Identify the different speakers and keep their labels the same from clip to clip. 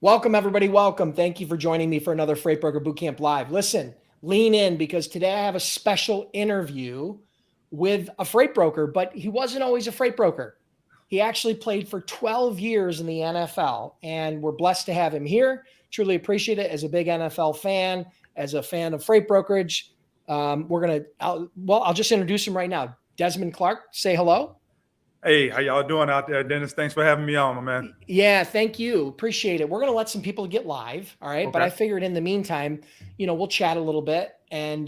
Speaker 1: Welcome, everybody. Welcome. Thank you for joining me for another Freight Broker Bootcamp Live. Listen, lean in because today I have a special interview with a freight broker, but he wasn't always a freight broker. He actually played for 12 years in the NFL, and we're blessed to have him here. Truly appreciate it as a big NFL fan, as a fan of Freight Brokerage. I'll just introduce him right now. Desmond Clark, say hello.
Speaker 2: Hey, how y'all doing out there, Dennis? Thanks for having me on, my man.
Speaker 1: Yeah, thank you. Appreciate it. We're going to let some people get live. All right.
Speaker 2: Okay.
Speaker 1: But I figured in the meantime, we'll chat a little bit. And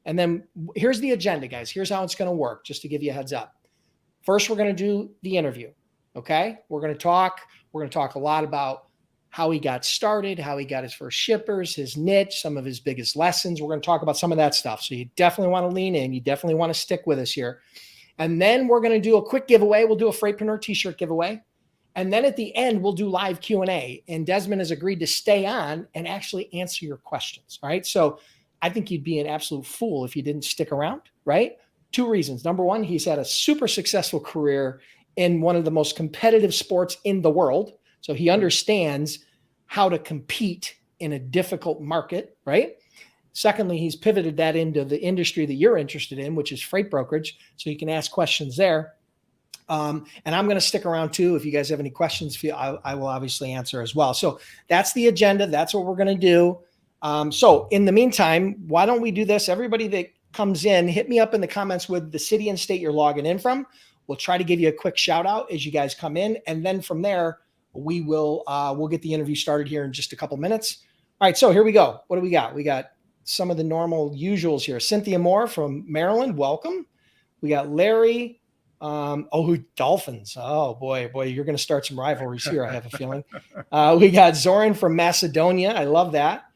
Speaker 1: then here's the agenda, guys. Here's how it's going to work, just to give you a heads up. First, we're going to do the interview. Okay. We're going to talk a lot about how he got started, how he got his first shippers, his niche, some of his biggest lessons. We're going to talk about some of that stuff. So you definitely want to lean in. You definitely want to stick with us here. And then we're going to do a quick giveaway. We'll do a Freightpreneur T-shirt giveaway. And then at the end, we'll do live Q&A. And Desmond has agreed to stay on and actually answer your questions. All right. So I think you'd be an absolute fool if you didn't stick around, right? Two reasons. Number one, he's had a super successful career in one of the most competitive sports in the world. So he understands how to compete in a difficult market, right? Secondly, he's pivoted that into the industry that you're interested in, which is freight brokerage. So you can ask questions there. And I'm going to stick around too. If you guys have any questions, I will obviously answer as well. So that's the agenda. That's what we're going to do. So in the meantime, why don't we do this? Everybody that comes in, hit me up in the comments with the city and state you're logging in from. We'll try to give you a quick shout out as you guys come in. And then from there, we'll get the interview started here in just a couple minutes. All right. So here we go. What do we got? We got some of the normal usuals here. Cynthia Moore from Maryland, welcome. We got Larry. Dolphins. Oh boy, you're going to start some rivalries here, I have a feeling. We got Zoran from Macedonia. I love that.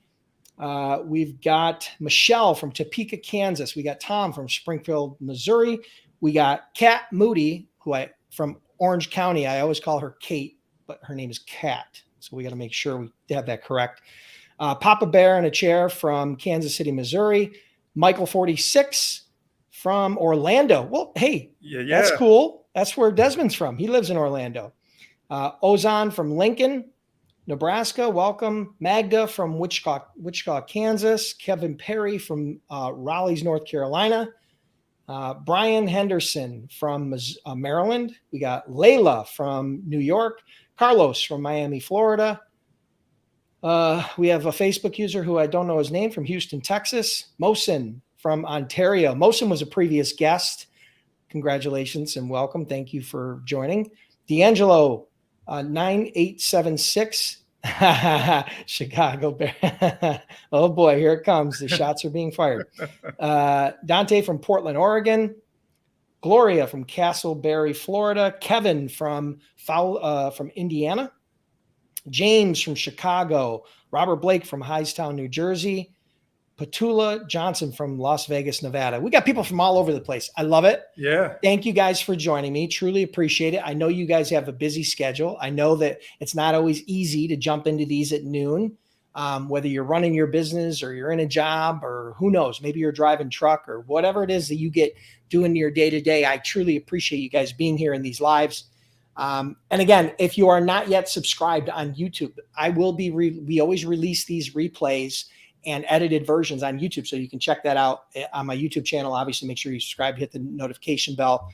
Speaker 1: We've got Michelle from Topeka, Kansas. We got Tom from Springfield, Missouri. We got Kat Moody, from Orange County. I always call her Kate, but her name is Kat. So we got to make sure we have that correct. Papa Bear in a chair from Kansas City, Missouri. Michael 46 from Orlando. Well, hey, yeah. That's cool. That's where Desmond's from. He lives in Orlando. Ozan from Lincoln, Nebraska. Welcome. Magda from Wichita, Kansas. Kevin Perry from Raleigh, North Carolina. Brian Henderson from Maryland. We got Layla from New York. Carlos from Miami, Florida. We have a Facebook user who I don't know his name from Houston, Texas. Mosin from Ontario. Mosin was a previous guest. Congratulations and welcome. Thank you for joining. D'Angelo, 9876. Chicago Bear. Oh boy, here it comes. The shots are being fired. Dante from Portland, Oregon. Gloria from Castleberry, Florida. Kevin from Indiana. James from Chicago, Robert Blake from Hightstown, New Jersey, Petula Johnson from Las Vegas, Nevada. We got people from all over the place. I love it.
Speaker 2: Yeah.
Speaker 1: Thank you guys for joining me. Truly appreciate it. I know you guys have a busy schedule. I know that it's not always easy to jump into these at noon, whether you're running your business or you're in a job or who knows, maybe you're driving truck or whatever it is that you get doing your day-to-day. I truly appreciate you guys being here in these lives. And again, if you are not yet subscribed on YouTube, we always release these replays and edited versions on YouTube. So you can check that out on my YouTube channel. Obviously, make sure you subscribe, hit the notification bell.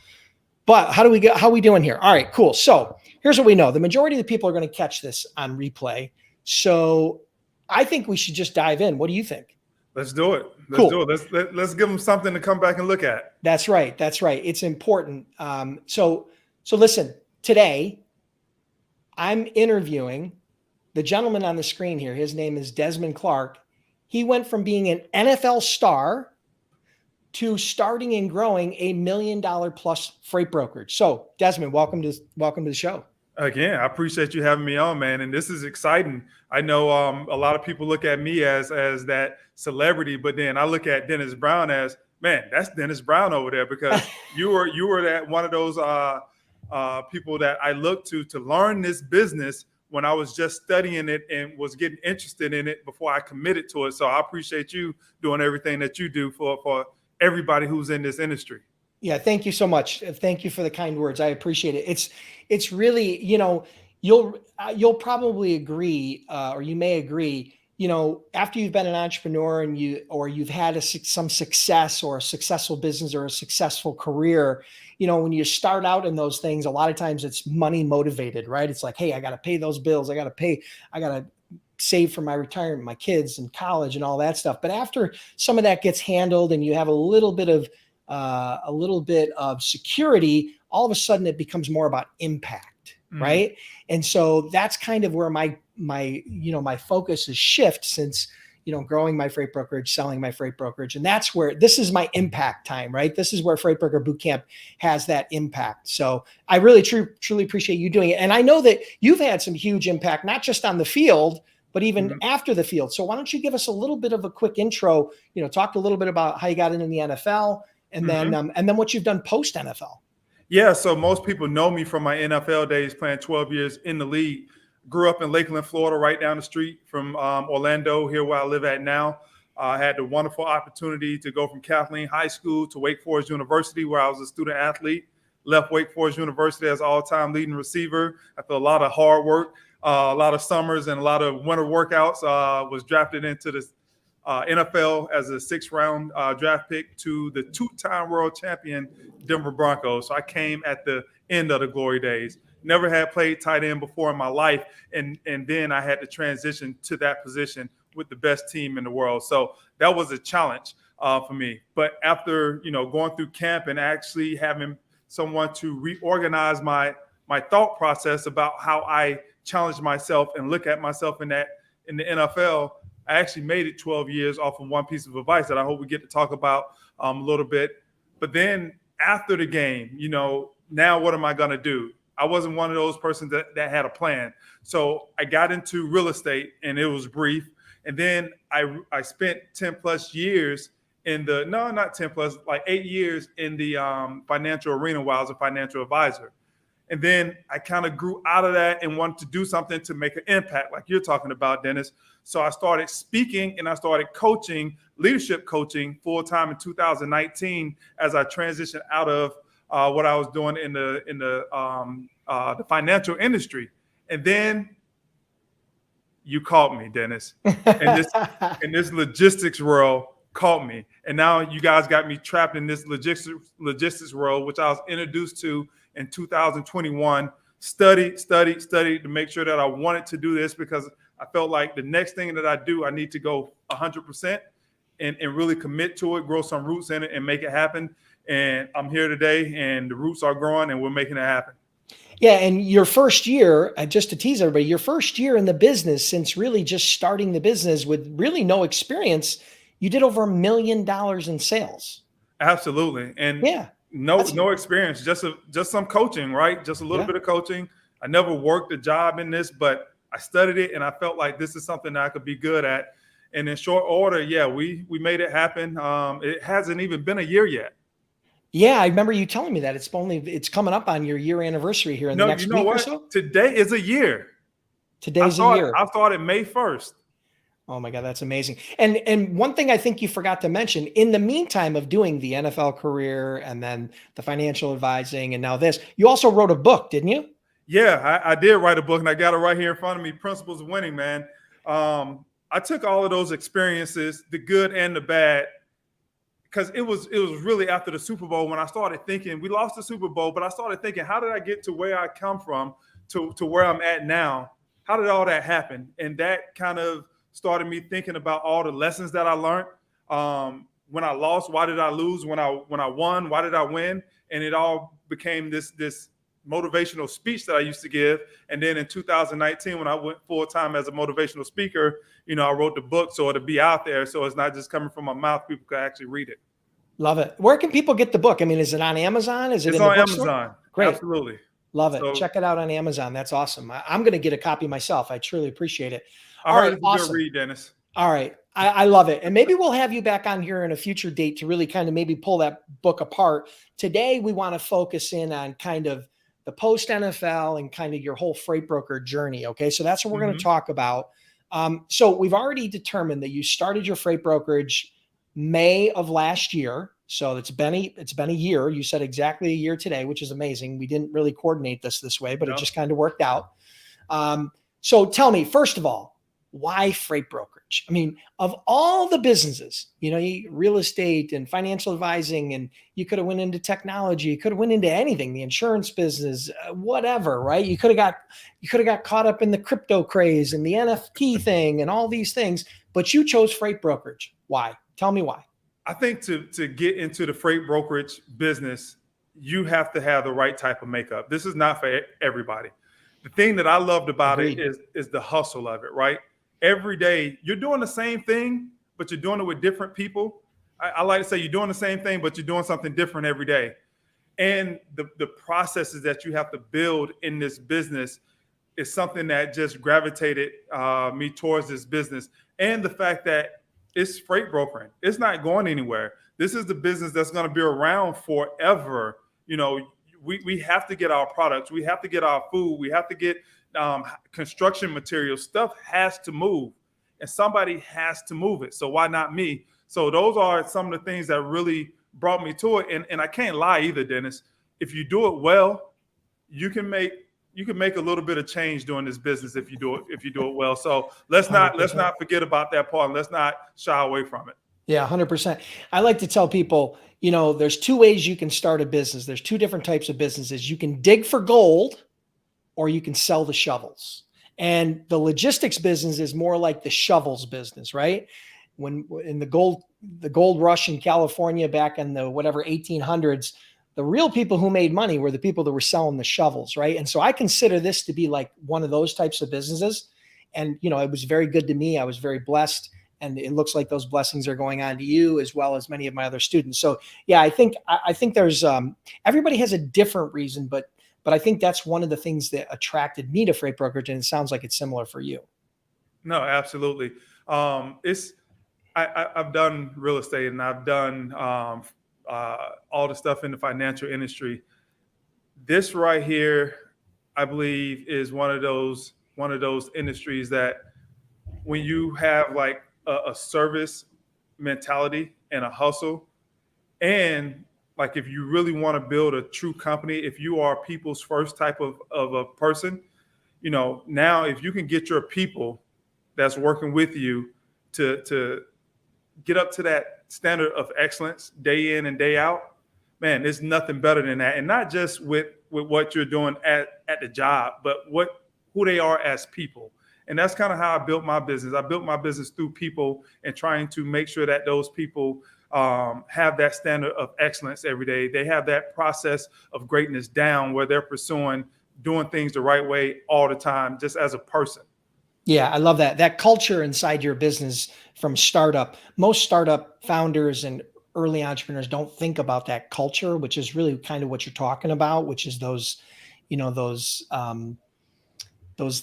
Speaker 1: But how are we doing here? All right, cool. So here's what we know. The majority of the people are going to catch this on replay. So I think we should just dive in. What do you think?
Speaker 2: Let's do it.
Speaker 1: Cool.
Speaker 2: Let's give them something to come back and look at.
Speaker 1: That's right. It's important. So listen. Today, I'm interviewing the gentleman on the screen here. His name is Desmond Clark. He went from being an NFL star to starting and growing $1 million plus freight brokerage. So, Desmond, welcome to the show.
Speaker 2: Again, I appreciate you having me on, man. And this is exciting. I know a lot of people look at me as that celebrity, but then I look at Dennis Brown as, man, that's Dennis Brown over there, because you were that one of those people that I looked to learn this business when I was just studying it and was getting interested in it before I committed to it. So I appreciate you doing everything that you do for everybody who's in this industry.
Speaker 1: Yeah, thank you so much. Thank you for the kind words. I appreciate it. It's really, you'll probably agree, or you may agree, after you've been an entrepreneur and you've had some success or a successful business or a successful career, when you start out in those things, a lot of times it's money motivated, right? It's like, hey, I got to pay those bills. I got to save for my retirement, my kids and college and all that stuff. But after some of that gets handled and you have a little bit of security, all of a sudden it becomes more about impact. Right. And so that's kind of where my focus is shift since, growing my freight brokerage, selling my freight brokerage. And that's where this is my impact time, right? This is where Freight Broker Bootcamp has that impact. So I really truly appreciate you doing it. And I know that you've had some huge impact, not just on the field, but even after the field. So why don't you give us a little bit of a quick intro, talk a little bit about how you got into the NFL and then what you've done post NFL.
Speaker 2: Yeah, so most people know me from my NFL days playing 12 years in the league. Grew up in Lakeland, Florida, right down the street from Orlando, here where I live at now. I had the wonderful opportunity to go from Kathleen High School to Wake Forest University, where I was a student athlete. Left Wake Forest University as all-time leading receiver after a lot of hard work, a lot of summers and a lot of winter workouts. Was drafted into the NFL as a 6th-round draft pick to the 2-time world champion Denver Broncos. So I came at the end of the glory days. Never had played tight end before in my life, and then I had to transition to that position with the best team in the world. So that was a challenge for me. But after going through camp and actually having someone to reorganize my thought process about how I challenge myself and look at myself in the NFL, I actually made it 12 years off of one piece of advice that I hope we get to talk about a little bit. But then after the game, now what am I going to do? I wasn't one of those persons that had a plan. So I got into real estate, and it was brief. And then I spent 10 plus years not 10 plus, like 8 years in the financial arena while I was a financial advisor. And then I kind of grew out of that and wanted to do something to make an impact like you're talking about, Dennis. So I started speaking and I started coaching, leadership coaching full time in 2019 as I transitioned out of what I was doing in the financial industry. And then you caught me, Dennis. And this logistics world caught me. And now you guys got me trapped in this logistics world, which I was introduced to in 2021. Studied to make sure that I wanted to do this because I felt like the next thing that I do, I need to go 100% and really commit to it, grow some roots in it and make it happen. And I'm here today and the roots are growing and we're making it happen.
Speaker 1: Yeah. And your first year, just to tease everybody, your first year in the business, since really just starting the business with really no experience, you did over $1 million in sales.
Speaker 2: Absolutely. And
Speaker 1: yeah,
Speaker 2: no experience, just some coaching, right? Just a little bit of coaching. I never worked a job in this, but I studied it and I felt like this is something that I could be good at. And in short order, we made it happen. It hasn't even been a year yet.
Speaker 1: Yeah, I remember you telling me that it's coming up on your year anniversary here in the next week or so.
Speaker 2: Today is a year.
Speaker 1: Today's a year.
Speaker 2: I started May 1st.
Speaker 1: Oh my God, that's amazing. And one thing I think you forgot to mention, in the meantime of doing the NFL career and then the financial advising and now this, you also wrote a book, didn't you?
Speaker 2: Yeah, I did write a book and I got it right here in front of me, Principles of Winning, man. I took all of those experiences, the good and the bad, because it was really after the Super Bowl when I started thinking, we lost the Super Bowl, but I started thinking, how did I get to where I come from to where I'm at now? How did all that happen? And that kind of started me thinking about all the lessons that I learned. When I lost, why did I lose? When I won, why did I win? And it all became this motivational speech that I used to give. And then in 2019, when I went full time as a motivational speaker, I wrote the book so it'll be out there. So it's not just coming from my mouth. People can actually read it.
Speaker 1: Love it. Where can people get the book? I mean, is it on Amazon? It's
Speaker 2: on Amazon.
Speaker 1: Great.
Speaker 2: Absolutely.
Speaker 1: Love it. So, check it out on Amazon. That's awesome. I'm going to get a copy myself. I truly appreciate it.
Speaker 2: All right. Awesome. Good read, Dennis.
Speaker 1: All right. I love it. And maybe we'll have you back on here in a future date to really kind of maybe pull that book apart. Today, we want to focus in on kind of the post NFL and kind of your whole freight broker journey. Okay. So that's what we're going to talk about. So we've already determined that you started your freight brokerage May of last year. So it's been a year. You said exactly a year today, which is amazing. We didn't really coordinate this way, but it just kind of worked out. So tell me, first of all, why freight brokerage? I mean, of all the businesses, real estate and financial advising, and you could have went into technology, you could have went into anything, the insurance business, whatever, right? You could have got caught up in the crypto craze and the NFT thing and all these things, but you chose freight brokerage. Why? Tell me why.
Speaker 2: I think to get into the freight brokerage business, you have to have the right type of makeup. This is not for everybody. The thing that I loved about
Speaker 1: Agreed.
Speaker 2: it is the hustle of it, right? Every day you're doing the same thing, but you're doing it with different people. I like to say you're doing the same thing, but you're doing something different every day. And the processes that you have to build in this business is something that just gravitated me towards this business. And the fact that it's freight brokering. It's not going anywhere. This is the business that's going to be around forever. We have to get our products. We have to get our food. We have to get construction materials. Stuff has to move, and somebody has to move it. So why not me? So those are some of the things that really brought me to it. And I can't lie either, Dennis. If you do it well, you can make a little bit of change doing this business if you do it well. So let's not forget about that part, and let's not shy away from it.
Speaker 1: Yeah, 100%. I like to tell people, there's two ways you can start a business. There's two different types of businesses. You can dig for gold, or you can sell the shovels. And the logistics business is more like the shovels business, right? When in the gold rush in California back in the 1800s, the real people who made money were the people that were selling the shovels, right? And so I consider this to be like one of those types of businesses. And, it was very good to me. I was very blessed. And it looks like those blessings are going on to you as well as many of my other students. So yeah, I think there's everybody has a different reason, but I think that's one of the things that attracted me to freight brokerage. And it sounds like it's similar for you.
Speaker 2: No, absolutely. I've done real estate, and I've done all the stuff in the financial industry. This right here, I believe, is one of those industries that when you have like a service mentality and a hustle, and like if you really want to build a true company, if you are people's first type of a person, now if you can get your people that's working with you to get up to that standard of excellence day in and day out, man, there's nothing better than that. And not just with what you're doing at the job, but who they are as people. And that's kind of how I built my business. I built my business through people and trying to make sure that those people have that standard of excellence every day. They have that process of greatness down where they're pursuing doing things the right way all the time, just as a person.
Speaker 1: Yeah, I love that culture inside your business from startup. Most startup founders and early entrepreneurs don't think about that culture, which is really kind of what you're talking about, which is those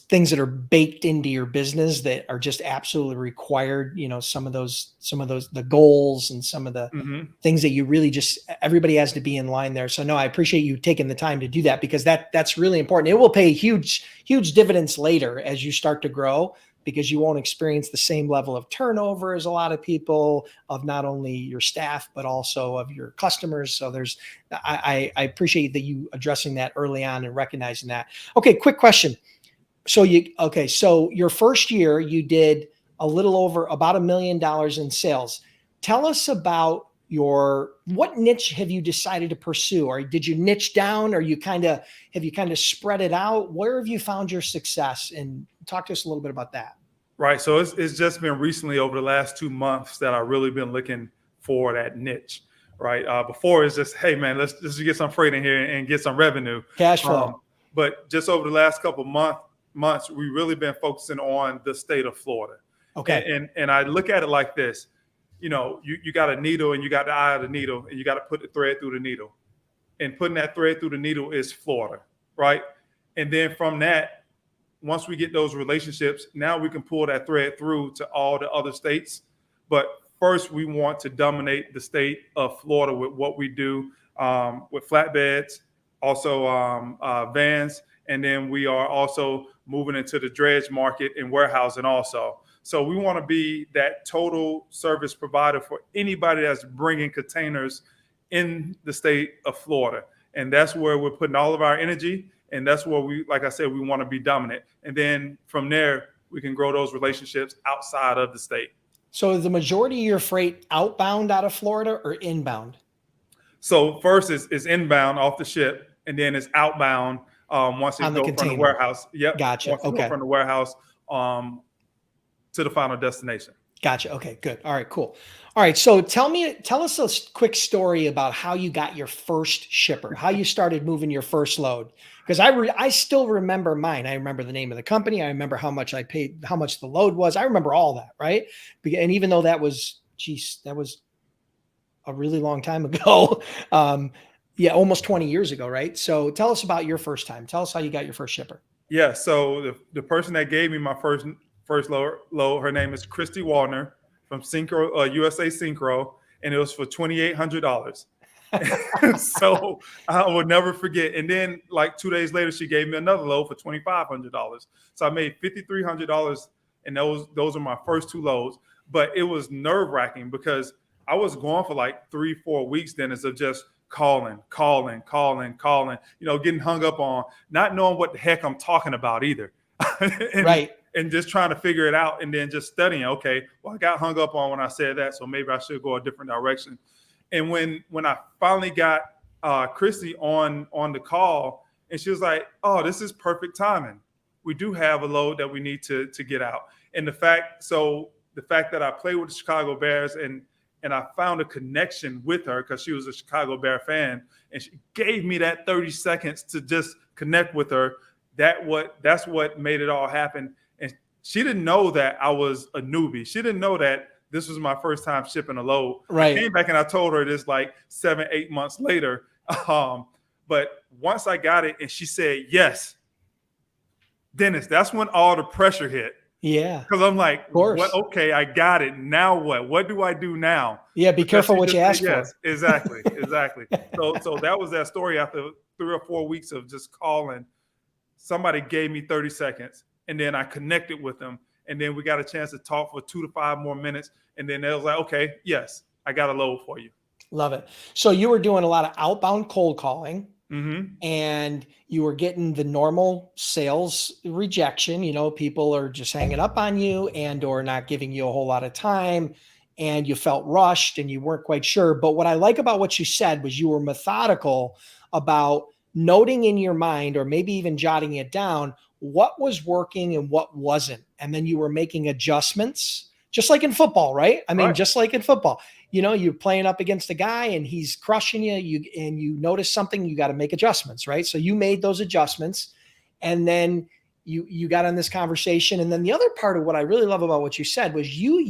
Speaker 1: things that are baked into your business that are just absolutely required. Some of those, the goals and some of the things that you really everybody has to be in line there. So no, I appreciate you taking the time to do that, because that's really important. It will pay huge dividends later as you start to grow, because you won't experience the same level of turnover as a lot of people, of not only your staff, but also of your customers. So I appreciate that you addressing that early on and recognizing that. Okay. Quick question. So your first year you did a little over about $1 million in sales. Tell us about what niche have you decided to pursue? Or did you niche down, or have you kind of spread it out? Where have you found your success? And talk to us a little bit about that.
Speaker 2: Right. So it's just been recently over the last 2 months that I've really been looking for that niche. Right. Before it's just, hey man, let's just get some freight in here and get some revenue.
Speaker 1: Cash flow.
Speaker 2: But just over the last couple of months, we've really been focusing on the state of Florida.
Speaker 1: Okay.
Speaker 2: And I look at it like this. You got a needle and you got the eye of the needle, and you got to put the thread through the needle. And putting that thread through the needle is Florida, right? And then from that, once we get those relationships, now we can pull that thread through to all the other states. But first, we want to dominate the state of Florida with what we do with flatbeds, also vans. And then we are also moving into the dredge market and warehousing also. So we want to be that total service provider for anybody that's bringing containers in the state of Florida. And that's where we're putting all of our energy. And that's where we, like I said, we want to be dominant. And then from there, we can grow those relationships outside of the state.
Speaker 1: So the majority of your freight outbound out of Florida or inbound?
Speaker 2: So first is inbound off the ship, and then it's outbound once it
Speaker 1: On the
Speaker 2: goes from the
Speaker 1: container.
Speaker 2: warehouse. Yep.
Speaker 1: Gotcha.
Speaker 2: Once it
Speaker 1: Okay.
Speaker 2: goes from the warehouse to the final destination.
Speaker 1: Gotcha. Okay, good. All right, cool. All right. So tell us a quick story about how you got your first shipper, how you started moving your first load. Because I still remember mine. I remember the name of the company. I remember how much I paid, how much the load was. I remember all that, right? And even though that was a really long time ago. Yeah, almost 20 years ago, right? So tell us about your first time. Tell us how you got your first shipper.
Speaker 2: Yeah. So the person that gave me my first load, her name is Christy Wallner from Synchro, USA Synchro, and it was for $2,800. So I will never forget. And then like 2 days later, she gave me another load for $2,500. So I made $5,300, and those are my first two loads. But it was nerve-wracking because I was going for like 3-4 weeks, Dennis, of just calling, getting hung up on, not knowing what the heck I'm talking about either.
Speaker 1: Right.
Speaker 2: And just trying to figure it out, and then just studying. Okay, well, I got hung up on when I said that, so maybe I should go a different direction. And when I finally got Christy on the call, and she was like, "Oh, this is perfect timing. We do have a load that we need to get out." And the fact that I played with the Chicago Bears and I found a connection with her because she was a Chicago Bear fan, and she gave me that 30 seconds to just connect with her. That's what made it all happen. And she didn't know that I was a newbie. She didn't know that this was my first time shipping a load.
Speaker 1: Right.
Speaker 2: I came back and I told her this like 7-8 months later. But once I got it and she said yes, Dennis, that's when all the pressure hit.
Speaker 1: Yeah.
Speaker 2: Because I'm like, what? Okay, I got it. Now what? What do I do now?
Speaker 1: Yeah, be careful what you ask
Speaker 2: yes,
Speaker 1: for.
Speaker 2: Exactly. So that was that story. After 3 or 4 weeks of just calling, somebody gave me 30 seconds, and then I connected with them, and then we got a chance to talk for 2 to 5 more minutes, and then they was like, okay, yes, I got a load for you.
Speaker 1: Love it. So you were doing a lot of outbound cold calling.
Speaker 2: Mm-hmm.
Speaker 1: And you were getting the normal sales rejection. People are just hanging up on you and or not giving you a whole lot of time, and you felt rushed and you weren't quite sure. But what I like about what you said was you were methodical about noting in your mind, or maybe even jotting it down, what was working and what wasn't. And then you were making adjustments, just like in football, right? I mean,
Speaker 2: Right.
Speaker 1: Just like in football. You're playing up against a guy and he's crushing you, and you notice something, you got to make adjustments, right? So you made those adjustments, and then you got on this conversation. And then the other part of what I really love about what you said was you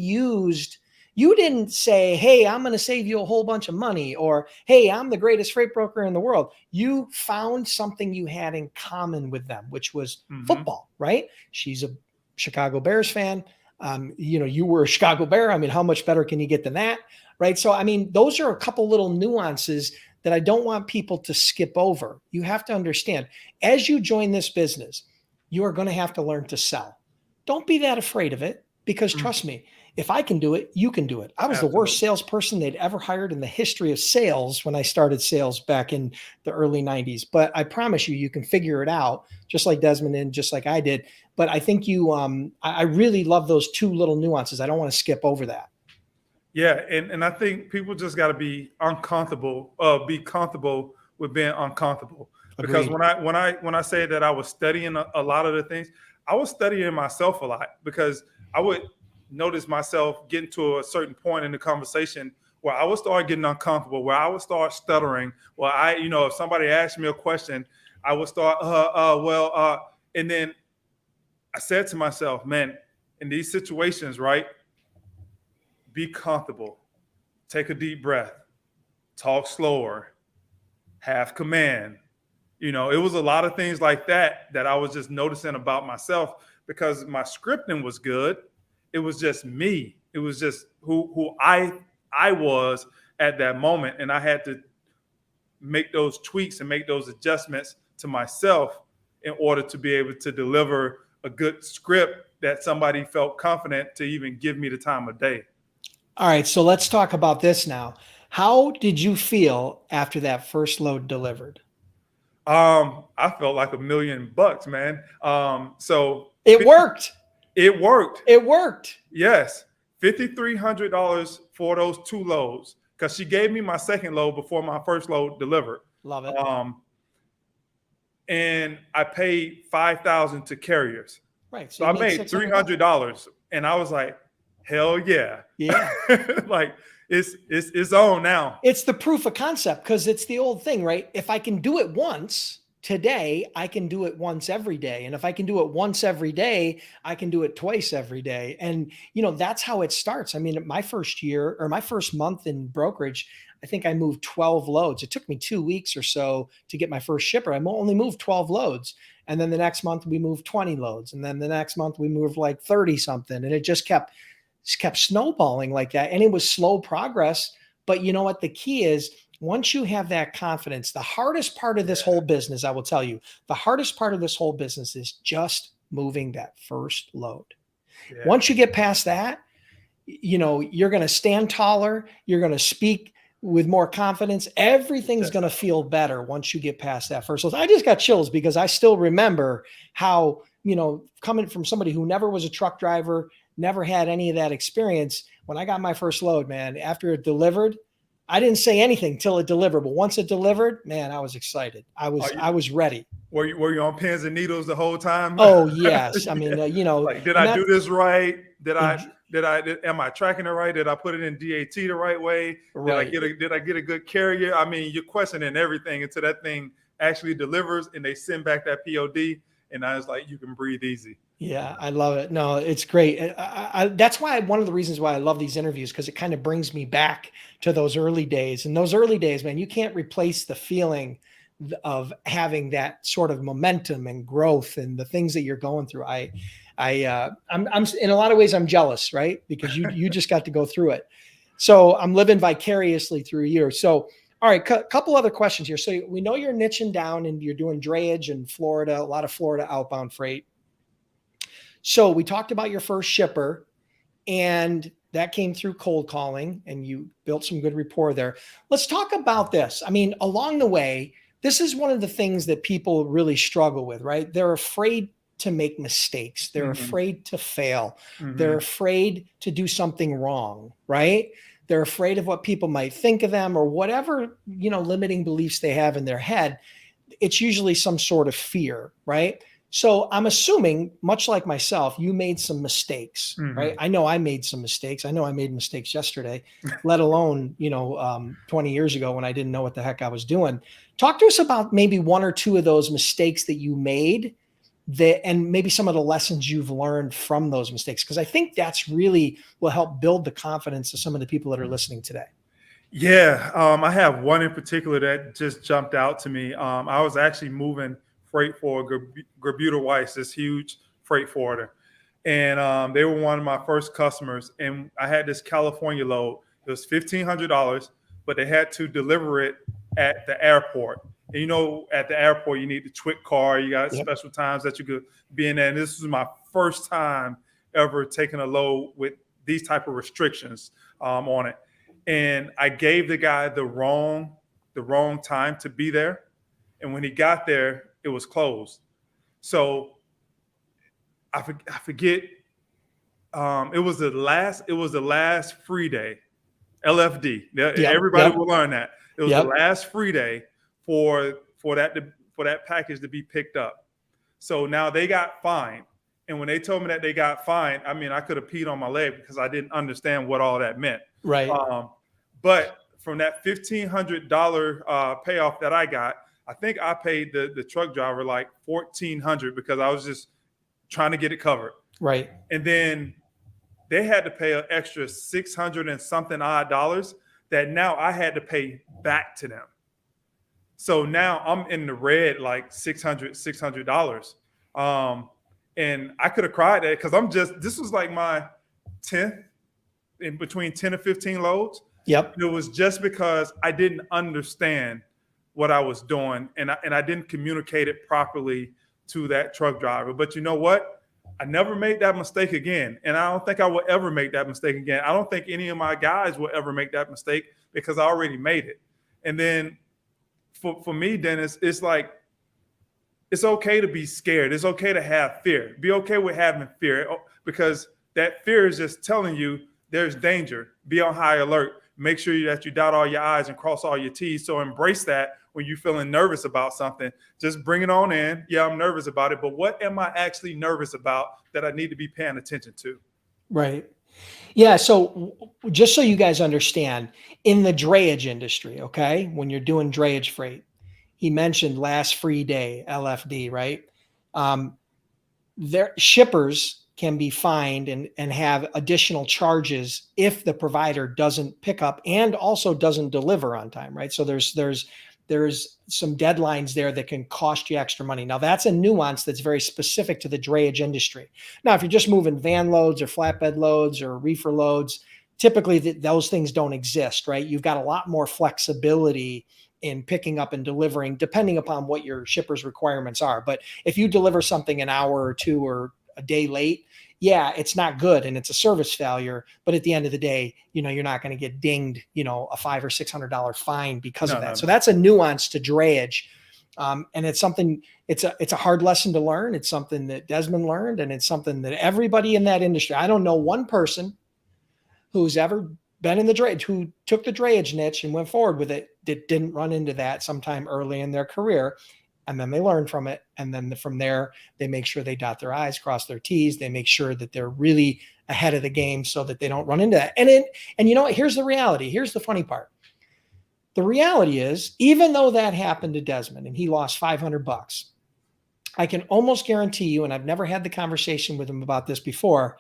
Speaker 1: didn't say, hey, I'm going to save you a whole bunch of money, or, hey, I'm the greatest freight broker in the world. You found something you had in common with them, which was football, right? She's a Chicago Bears fan. You were a Chicago Bear. I mean, how much better can you get than that? Right. So, I mean, those are a couple little nuances that I don't want people to skip over. You have to understand, as you join this business, you are going to have to learn to sell. Don't be that afraid of it, because trust me, if I can do it, you can do it. I was the worst salesperson they'd ever hired in the history of sales when I started sales back in the early 90s. But I promise you can figure it out, just like Desmond and just like I did. But I think I really love those two little nuances. I don't want to skip over that.
Speaker 2: Yeah, and I think people just got to be comfortable with being uncomfortable. Because
Speaker 1: Agreed.
Speaker 2: when I say that I was studying a lot of the things, I was studying myself a lot, because I would notice myself getting to a certain point in the conversation where I would start getting uncomfortable, where I would start stuttering. Well, if somebody asked me a question, I would start, and then I said to myself, man, in these situations, right? Be comfortable, take a deep breath, talk slower, have command. It was a lot of things like that I was just noticing about myself, because my scripting was good. It was just me. It was just who I was at that moment. And I had to make those tweaks and make those adjustments to myself in order to be able to deliver a good script that somebody felt confident to even give me the time of day.
Speaker 1: All right, so let's talk about this now. How did you feel after that first load delivered?
Speaker 2: I felt like $1,000,000, man. So
Speaker 1: It worked.
Speaker 2: It worked.
Speaker 1: It worked.
Speaker 2: Yes. $5,300 for those 2 loads because she gave me my second load before my first load delivered.
Speaker 1: Love it.
Speaker 2: And I paid $5,000 to carriers.
Speaker 1: Right.
Speaker 2: So I made $300, and I was like, hell yeah.
Speaker 1: Yeah.
Speaker 2: Like it's on now.
Speaker 1: It's the proof of concept because it's the old thing, right? If I can do it once today, I can do it once every day. And if I can do it once every day, I can do it twice every day. And, that's how it starts. I mean, my first year or my first month in brokerage, I think I moved 12 loads. It took me 2 weeks or so to get my first shipper. I only moved 12 loads. And then the next month we moved 20 loads. And then the next month we moved like 30 something. And it just kept snowballing like that. And it was slow progress. But you know what? The key is once you have that confidence, the hardest part of this whole business, I will tell you, the hardest part of this whole business is just moving that first load. Yeah. Once you get past that, you're going to stand taller. You're going to speak with more confidence. Everything's going to feel better once you get past that first load. I just got chills because I still remember how, coming from somebody who never was a truck driver, never had any of that experience. When I got my first load, man, after it delivered, I didn't say anything till it delivered, but once it delivered, man, I was excited. I was ready.
Speaker 2: Were you on pins and needles the whole time?
Speaker 1: Oh yes. I mean,
Speaker 2: like, did I do this right? Am I tracking it right? Did I put it in DAT the right way? Right. Did I get a good carrier? I mean, you're questioning everything until that thing actually delivers and they send back that POD. And I was like, you can breathe easy.
Speaker 1: Yeah, I love it. No, it's great. That's why one of the reasons why I love these interviews, because it kind of brings me back to those early days. And those early days, man, you can't replace the feeling of having that sort of momentum and growth and the things that you're going through. I'm in a lot of ways I'm jealous, right? Because you just got to go through it. So I'm living vicariously through you. So all right, couple other questions here. So we know you're niching down and you're doing drayage in Florida, a lot of Florida outbound freight. So we talked about your first shipper, and that came through cold calling, and you built some good rapport there. Let's talk about this. I mean, along the way, this is one of the things that people really struggle with, right? They're afraid to make mistakes. They're afraid to fail. They're afraid to do something wrong, right? They're afraid of what people might think of them or whatever, limiting beliefs they have in their head. It's usually some sort of fear, right? So I'm assuming, much like myself, you made some mistakes, right? I know I made some mistakes. I know I made mistakes yesterday, let alone, 20 years ago when I didn't know what the heck I was doing. Talk to us about maybe one or two of those mistakes that you made and maybe some of the lessons you've learned from those mistakes, because I think that's really will help build the confidence of some of the people that are listening today.
Speaker 2: Yeah, I have one in particular that just jumped out to me. I was actually moving freight for Grabuter Weiss, this huge freight forwarder. And they were one of my first customers. And I had this California load. It was $1,500, but they had to deliver it at the airport. And at the airport, you need the TWIC car. You got special times that you could be in there. And this was my first time ever taking a load with these type of restrictions on it. And I gave the guy the wrong time to be there. And when he got there, it was closed. So I forget. It was the last free day, LFD. Everybody will learn that. It was the last free day for that package to be picked up. So now they got fined. And when they told me that they got fined, I mean, I could have peed on my leg because I didn't understand what all that meant.
Speaker 1: Right.
Speaker 2: But from that $1,500 payoff that I got, I think I paid the truck driver like $1,400 because I was just trying to get it covered. Right. And then they had to pay an extra $600 and something odd dollars that now I had to pay back to them. So now I'm in the red like $600. And I could have cried at it because this was like my 10th in between 10 and 15 loads. Yep. It was just because I didn't understand what I was doing and I didn't communicate it properly to that truck driver. But you know what? I never made that mistake again. And I don't think I will ever make that mistake again. I don't think any of my guys will ever make that mistake because I already made it. And then for me, Dennis, it's like it's okay to be scared. It's okay to have fear. Be okay with having fear, because that fear is just telling you there's danger. Be on high alert. Make sure that you dot all your I's and cross all your T's. So embrace that when you're feeling nervous about something. Just bring it on in. Yeah, I'm nervous about it, but what am I actually nervous about that I need to be paying attention to?
Speaker 1: Right. Yeah. So just so you guys understand, in the drayage industry, okay, when you're doing drayage freight, he mentioned last free day, LFD, right? Their shippers can be fined and have additional charges if the provider doesn't pick up and also doesn't deliver on time, right? So there's some deadlines there that can cost you extra money. Now that's a nuance that's very specific to the drayage industry. Now, if you're just moving van loads or flatbed loads or reefer loads, typically those things don't exist, right? You've got a lot more flexibility in picking up and delivering, depending upon what your shipper's requirements are. But if you deliver something an hour or two or a day late, yeah, it's not good and it's a service failure. But at the end of the day, you're not going to get dinged, a $500 or $600 fine because of that. So that's a nuance to drayage. And it's something, it's a hard lesson to learn. It's something that Desmond learned, and it's something that everybody in that industry, I don't know one person who's ever been in the drayage, who took the drayage niche and went forward with it, that didn't run into that sometime early in their career. And then they learn from it. And then from there, they make sure they dot their I's, cross their T's. They make sure that they're really ahead of the game so that they don't run into that. And you know what? Here's the reality. Here's the funny part. The reality is, even though that happened to Desmond and he lost $500, I can almost guarantee you, and I've never had the conversation with him about this before,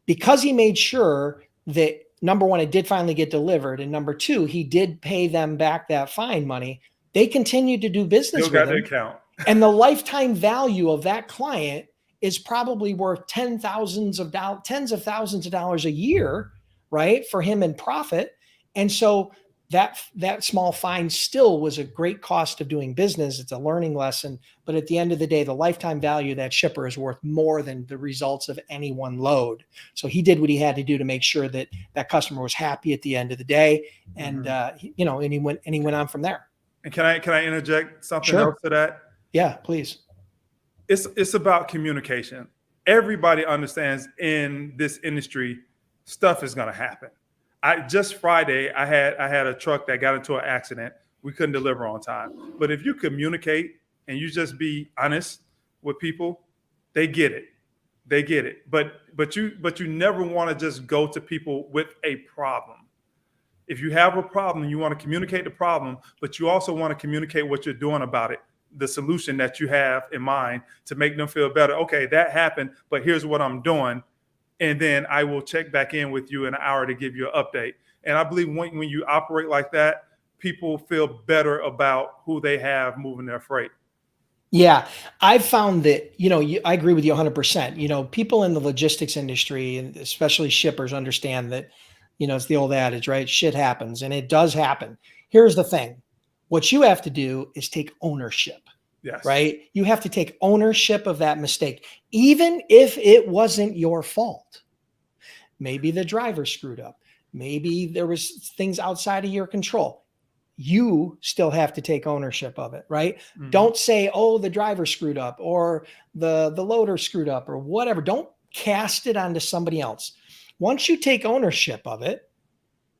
Speaker 1: because he made sure that, number one, it did finally get delivered, and number two, he did pay them back that fine money. They continued to do business
Speaker 2: Still
Speaker 1: with
Speaker 2: got
Speaker 1: him.
Speaker 2: the account.
Speaker 1: And the lifetime value of that client is probably worth tens of thousands of dollars a year, right, for him in profit. And so that small fine still was a great cost of doing business. It's a learning lesson. But at the end of the day, the lifetime value of that shipper is worth more than the results of any one load. So he did what he had to do to make sure that that customer was happy at the end of the day. And, and he went on from there.
Speaker 2: And can I interject something
Speaker 1: Sure.
Speaker 2: else to that?
Speaker 1: Yeah, please.
Speaker 2: It's about communication. Everybody understands in this industry, stuff is going to happen. Just Friday, I had a truck that got into an accident. We couldn't deliver on time. But if you communicate and you just be honest with people, they get it. They get it. But you never want to just go to people with a problem. If you have a problem, you want to communicate the problem, but you also want to communicate what you're doing about it, the solution that you have in mind to make them feel better. Okay, that happened, but here's what I'm doing. And then I will check back in with you in an hour to give you an update. And I believe when you operate like that, people feel better about who they have moving their freight.
Speaker 1: Yeah, I've found that, I agree with you 100%. People in the logistics industry, and especially shippers, understand that, it's the old adage, right? Shit happens, and it does happen. Here's the thing. What you have to do is take ownership.
Speaker 2: Yes.
Speaker 1: Right? You have to take ownership of that mistake, even if it wasn't your fault. Maybe the driver screwed up. Maybe there was things outside of your control. You still have to take ownership of it, right? Mm-hmm. Don't say, oh, the driver screwed up or the loader screwed up or whatever. Don't cast it onto somebody else. Once you take ownership of it,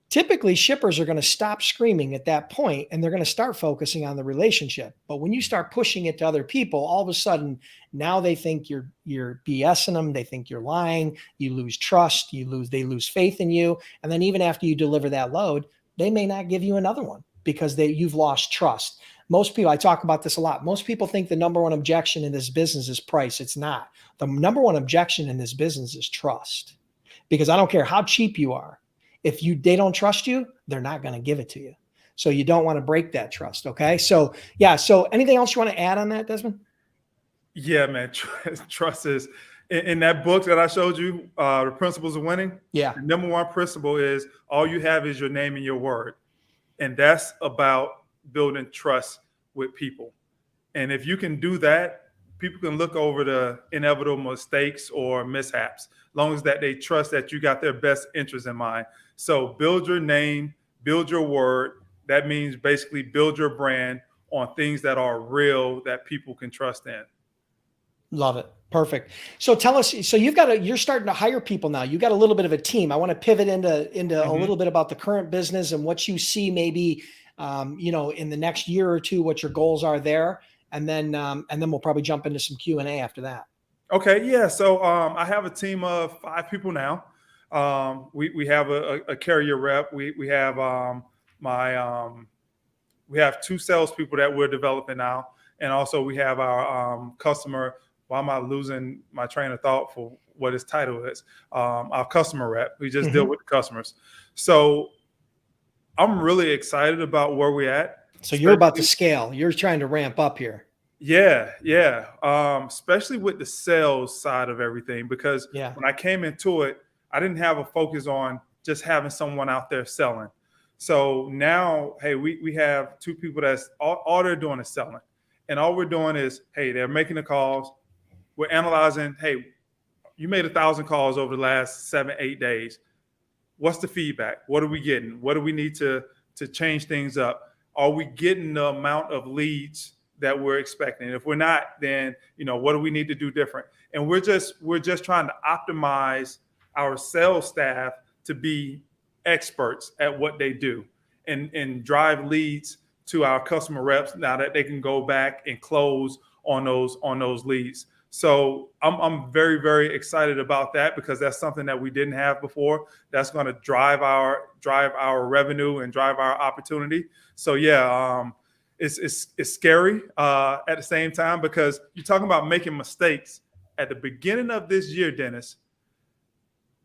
Speaker 1: typically shippers are going to stop screaming at that point and they're going to start focusing on the relationship. But when you start pushing it to other people, all of a sudden now they think you're BSing them. They think you're lying. You lose trust. They lose faith in you. And then even after you deliver that load, they may not give you another one because you've lost trust. Most people, I talk about this a lot. Most people think the number one objection in this business is price. It's not. The number one objection in this business is trust, because I don't care how cheap you are. If they don't trust you, they're not going to give it to you. So you don't want to break that trust. Okay. So yeah. So anything else you want to add on that, Desmond?
Speaker 2: Yeah, man. Trust is in that book that I showed you, The Principles of Winning.
Speaker 1: Yeah.
Speaker 2: The number one principle is all you have is your name and your word. And that's about building trust with people. And if you can do that, people can look over the inevitable mistakes or mishaps, as long as that they trust that you got their best interest in mind. So build your name, build your word. That means basically build your brand, on things that are real that people can trust in.
Speaker 1: Love it. Perfect. So tell us, so you're starting to hire people now. You got a little bit of a team. I want to pivot into a little bit about the current business and what you see maybe, in the next year or two, what your goals are there. And then we'll probably jump into some Q&A after that.
Speaker 2: Okay. Yeah. So I have a team of 5 people now. We have a carrier rep. We have we have 2 salespeople that we're developing now. And also we have our customer. Why am I losing my train of thought for what his title is? Our customer rep. We just deal with the customers. So I'm really excited about where we're at.
Speaker 1: So you're about to scale. You're trying to ramp up here.
Speaker 2: Yeah. Especially with the sales side of everything, because when I came into it, I didn't have a focus on just having someone out there selling. So now, hey, we have 2 people that's all they're doing is selling. And all we're doing is, hey, they're making the calls. We're analyzing, hey, you made 1,000 calls over the last 7-8 days. What's the feedback? What are we getting? What do we need to change things up? Are we getting the amount of leads that we're expecting? If we're not, then what do we need to do different? And we're just trying to optimize our sales staff to be experts at what they do and drive leads to our customer reps now that they can go back and close on those leads. So I'm very, very excited about that, because that's something that we didn't have before. That's going to drive our revenue and drive our opportunity. So it's scary at the same time, because you're talking about making mistakes. At the beginning of this year, Dennis,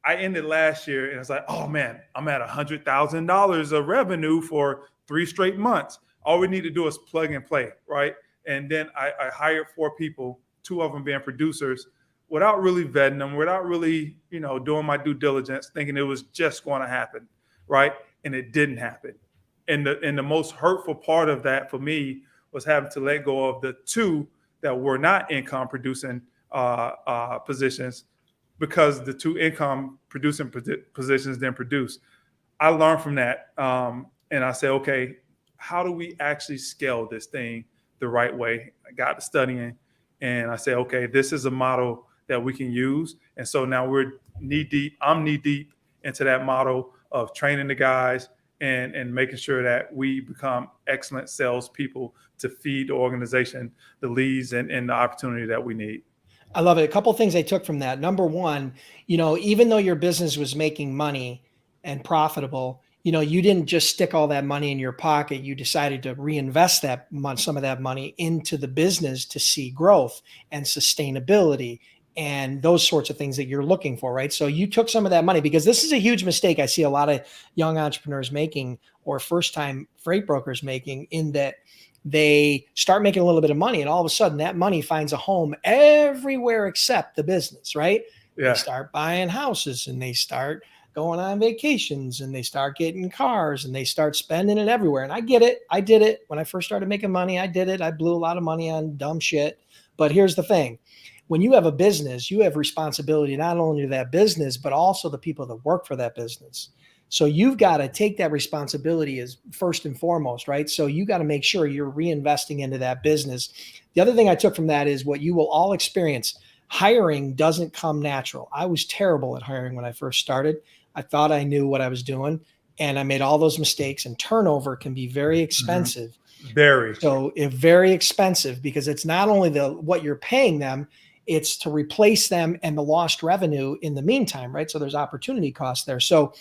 Speaker 2: I ended last year and it's like, oh man, I'm at $100,000 of revenue for 3 straight months. All we need to do is plug and play, right? And then I hired 4 people, 2 of them being producers, without really vetting them, without really, doing my due diligence, thinking it was just going to happen, right? And it didn't happen. And the most hurtful part of that for me was having to let go of the 2 that were not income producing positions, because the 2 income producing positions didn't produce. I learned from that, and I said, okay, how do we actually scale this thing the right way? I got to studying, and I said, okay, this is a model that we can use. And so now I'm knee deep into that model of training the guys and making sure that we become excellent salespeople to feed the organization the leads and the opportunity that we need.
Speaker 1: I love it. A couple of things I took from that. Number one, even though your business was making money and profitable, you didn't just stick all that money in your pocket. You decided to reinvest some of that money into the business to see growth and sustainability and those sorts of things that you're looking for, right? So you took some of that money, because this is a huge mistake I see a lot of young entrepreneurs making, or first-time freight brokers making, in that they start making a little bit of money and all of a sudden that money finds a home everywhere except the business, right? Yeah. They start buying houses and they start going on vacations and they start getting cars and they start spending it everywhere. And I get it. I did it when I first started making money. I did it. I blew a lot of money on dumb shit. But here's the thing. When you have a business, you have responsibility not only to that business, but also the people that work for that business. So you've got to take that responsibility as first and foremost, right? So you got to make sure you're reinvesting into that business. The other thing I took from that is what you will all experience. Hiring doesn't come natural. I was terrible at hiring when I first started. I thought I knew what I was doing, and I made all those mistakes, and turnover can be very expensive.
Speaker 2: Very.
Speaker 1: So it's very expensive, because it's not only what you're paying them, it's to replace them and the lost revenue in the meantime, right? So there's opportunity costs there. So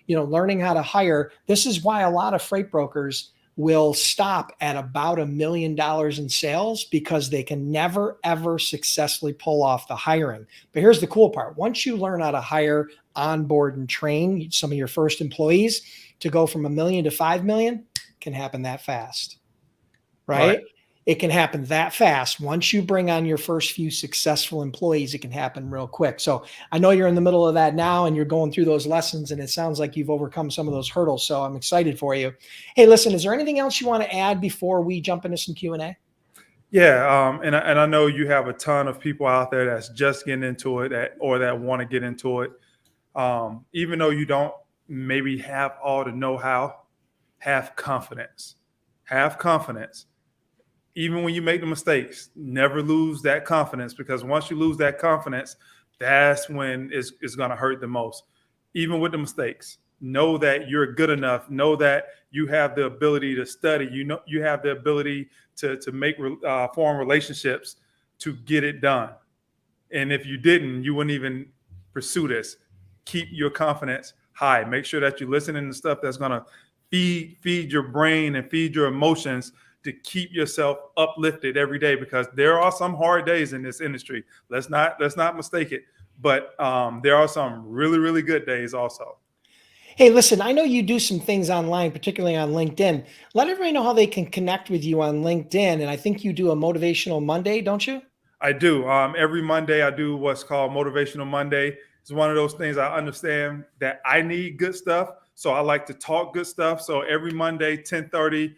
Speaker 1: learning how to hire. This is why a lot of freight brokers will stop at about $1 million in sales, because they can never, ever successfully pull off the hiring. But here's the cool part. Once you learn how to hire, onboard, and train some of your first employees, to go from $1 million to $5 million can happen that fast, right? It can happen that fast. Once you bring on your first few successful employees, it can happen real quick. So I know you're in the middle of that now and you're going through those lessons, and it sounds like you've overcome some of those hurdles. So I'm excited for you. Hey, listen, is there anything else you want to add before we jump into some Q&A?
Speaker 2: Yeah. And I know you have a ton of people out there that's just getting into it or that want to get into it. Even though you don't maybe have all the know-how, have confidence. even when you make the mistakes, never lose that confidence, because once you lose that confidence, that's when it's going to hurt the most. Even with the mistakes, know that you're good enough. Know that you have the ability to study. You have the ability to make form relationships to get it done. And if you didn't, you wouldn't even pursue this. Keep your confidence high. Make sure that you're listening to stuff that's going to feed your brain and feed your emotions to keep yourself uplifted every day, because there are some hard days in this industry. Let's not mistake it. But there are some really, really good days also.
Speaker 1: Hey, listen, I know you do some things online, particularly on LinkedIn. Let everybody know how they can connect with you on LinkedIn. And I think you do a Motivational Monday, don't you?
Speaker 2: I do. Every Monday I do what's called Motivational Monday. It's one of those things I understand that I need good stuff. So I like to talk good stuff. So every Monday, 10:30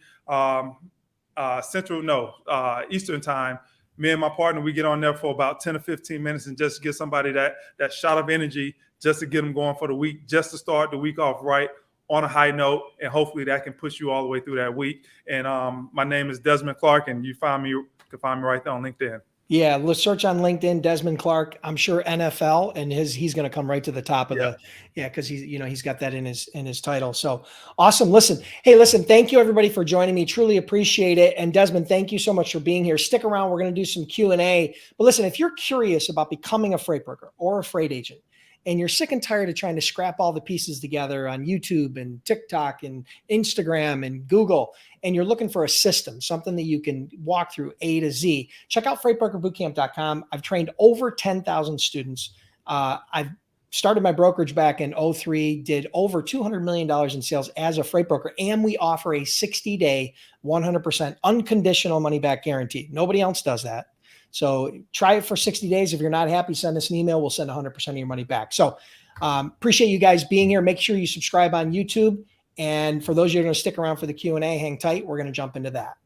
Speaker 2: Eastern time, me and my partner, we get on there for about 10 or 15 minutes and just give somebody that shot of energy, just to get them going for the week, just to start the week off right on a high note. And hopefully that can push you all the way through that week. And my name is Desmond Clark, and you can find me right there on LinkedIn.
Speaker 1: Yeah, let's search on LinkedIn, Desmond Clark. I'm sure NFL, and he's going to come right to the top of because he's got that in his title. So awesome. Listen, thank you everybody for joining me. Truly appreciate it. And Desmond, thank you so much for being here. Stick around. We're going to do some Q&A. But listen, if you're curious about becoming a freight broker or a freight agent, and you're sick and tired of trying to scrap all the pieces together on YouTube and TikTok and Instagram and Google, and you're looking for a system, something that you can walk through A to Z, check out freightbrokerbootcamp.com. I've trained over 10,000 students. I've started my brokerage back in 2003, did over $200 million in sales as a freight broker, and we offer a 60-day, 100% unconditional money-back guarantee. Nobody else does that. So try it for 60 days. If you're not happy, send us an email. We'll send 100% of your money back. So appreciate you guys being here. Make sure you subscribe on YouTube. And for those of you who are going to stick around for the Q&A, hang tight. We're going to jump into that.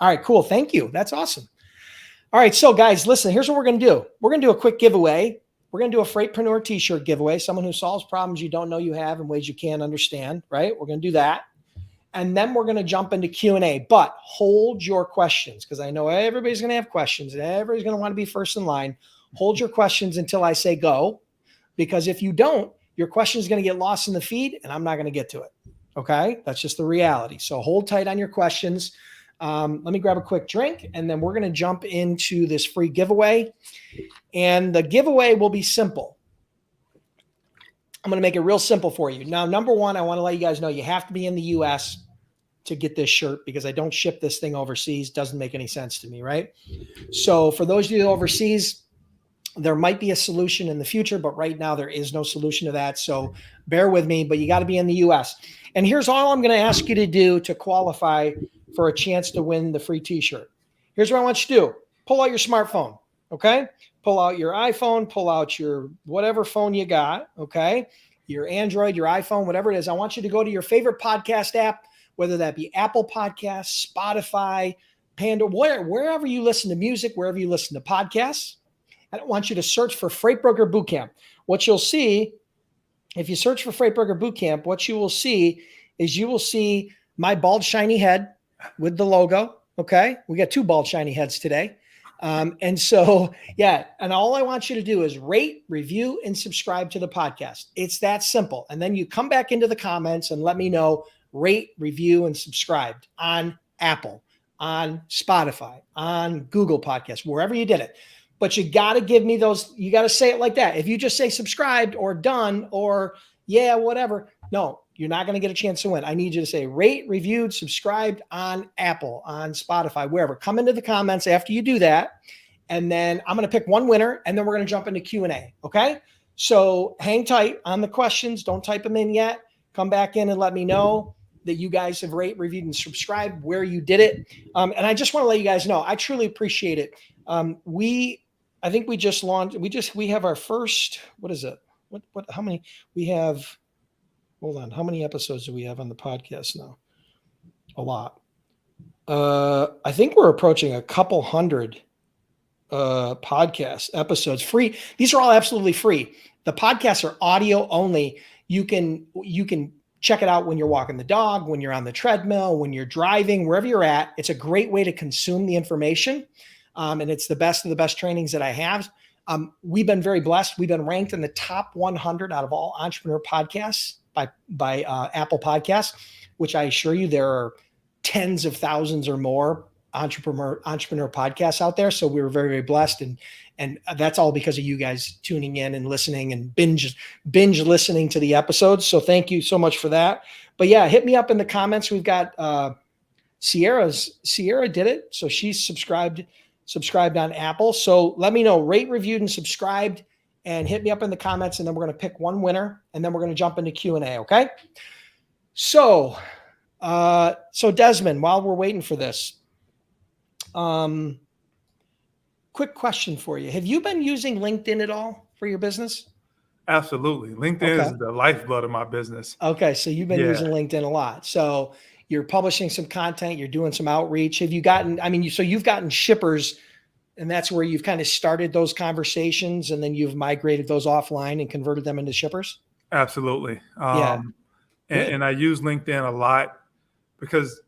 Speaker 1: All right, cool. Thank you. That's awesome. All right, so guys, listen, here's what we're going to do. We're going to do a quick giveaway. We're going to do a Freightpreneur t-shirt giveaway, someone who solves problems you don't know you have in ways you can't understand, right? We're going to do that. And then we're going to jump into Q&A, but hold your questions, because I know everybody's going to have questions and everybody's going to want to be first in line. Hold your questions until I say go, because if you don't, your question is going to get lost in the feed and I'm not going to get to it. Okay. That's just the reality. So hold tight on your questions. Let me grab a quick drink, and then we're going to jump into this free giveaway. And the giveaway will be simple. I'm going to make it real simple for you. Now, number one, I want to let you guys know you have to be in the US to get this shirt, because I don't ship this thing overseas. Doesn't make any sense to me, right? So for those of you overseas, there might be a solution in the future, but right now there is no solution to that. So bear with me, but you got to be in the US. And here's all I'm going to ask you to do to qualify for a chance to win the free t-shirt. Here's what I want you to do. Pull out your smartphone, okay? Pull out your iPhone, pull out your whatever phone you got, okay? Your Android, your iPhone, whatever it is. I want you to go to your favorite podcast app, whether that be Apple Podcasts, Spotify, Panda, wherever you listen to music, wherever you listen to podcasts. I want you to search for Freight Broker Bootcamp. What you'll see, if you search for Freight Broker Bootcamp, what you will see is you will see my bald, shiny head with the logo, okay? We got two bald, shiny heads today. And so, yeah, and all I want you to do is rate, review, and subscribe to the podcast. It's that simple. And then you come back into the comments and let me know, rate, review, and subscribe on Apple, on Spotify, on Google Podcasts, wherever you did it. But you got to give me those, you got to say it like that. If you just say subscribed or done or yeah, whatever, no, you're not going to get a chance to win. I need you to say rate, reviewed, subscribed on Apple, on Spotify, wherever. Come into the comments after you do that. And then I'm going to pick one winner, and then we're going to jump into Q&A. Okay. So hang tight on the questions. Don't type them in yet. Come back in and let me know that you guys have rate, reviewed, and subscribed, where you did it. And I just want to let you guys know, I truly appreciate it. I think we just launched, we have our first, what is it? How many we have? Hold on. How many episodes do we have on the podcast now? A lot. I think we're approaching a couple hundred podcast episodes, free. These are all absolutely free. The podcasts are audio only. You can check it out when you're walking the dog, when you're on the treadmill, when you're driving, wherever you're at. It's a great way to consume the information. And it's the best of the best trainings that I have. We've been very blessed. We've been ranked in the top 100 out of all entrepreneur podcasts by Apple Podcasts, which I assure you there are tens of thousands or more entrepreneur podcasts out there. So we were very, very blessed. And that's all because of you guys tuning in and listening and binge listening to the episodes. So thank you so much for that. But yeah, hit me up in the comments. We've got Sierra did it. So she's subscribed on Apple. So let me know, rate, reviewed, and subscribed, and hit me up in the comments. And then we're going to pick one winner, and then we're going to jump into Q&A. Okay. So Desmond, while we're waiting for this, quick question for you. Have you been using LinkedIn at all for your business?
Speaker 2: Absolutely. LinkedIn is the lifeblood of my business.
Speaker 1: Okay. So you've been using LinkedIn a lot. So you're publishing some content, you're doing some outreach. Have you gotten, you've gotten shippers, and that's where you've kind of started those conversations, and then you've migrated those offline and converted them into shippers?
Speaker 2: Absolutely. And I use LinkedIn a lot because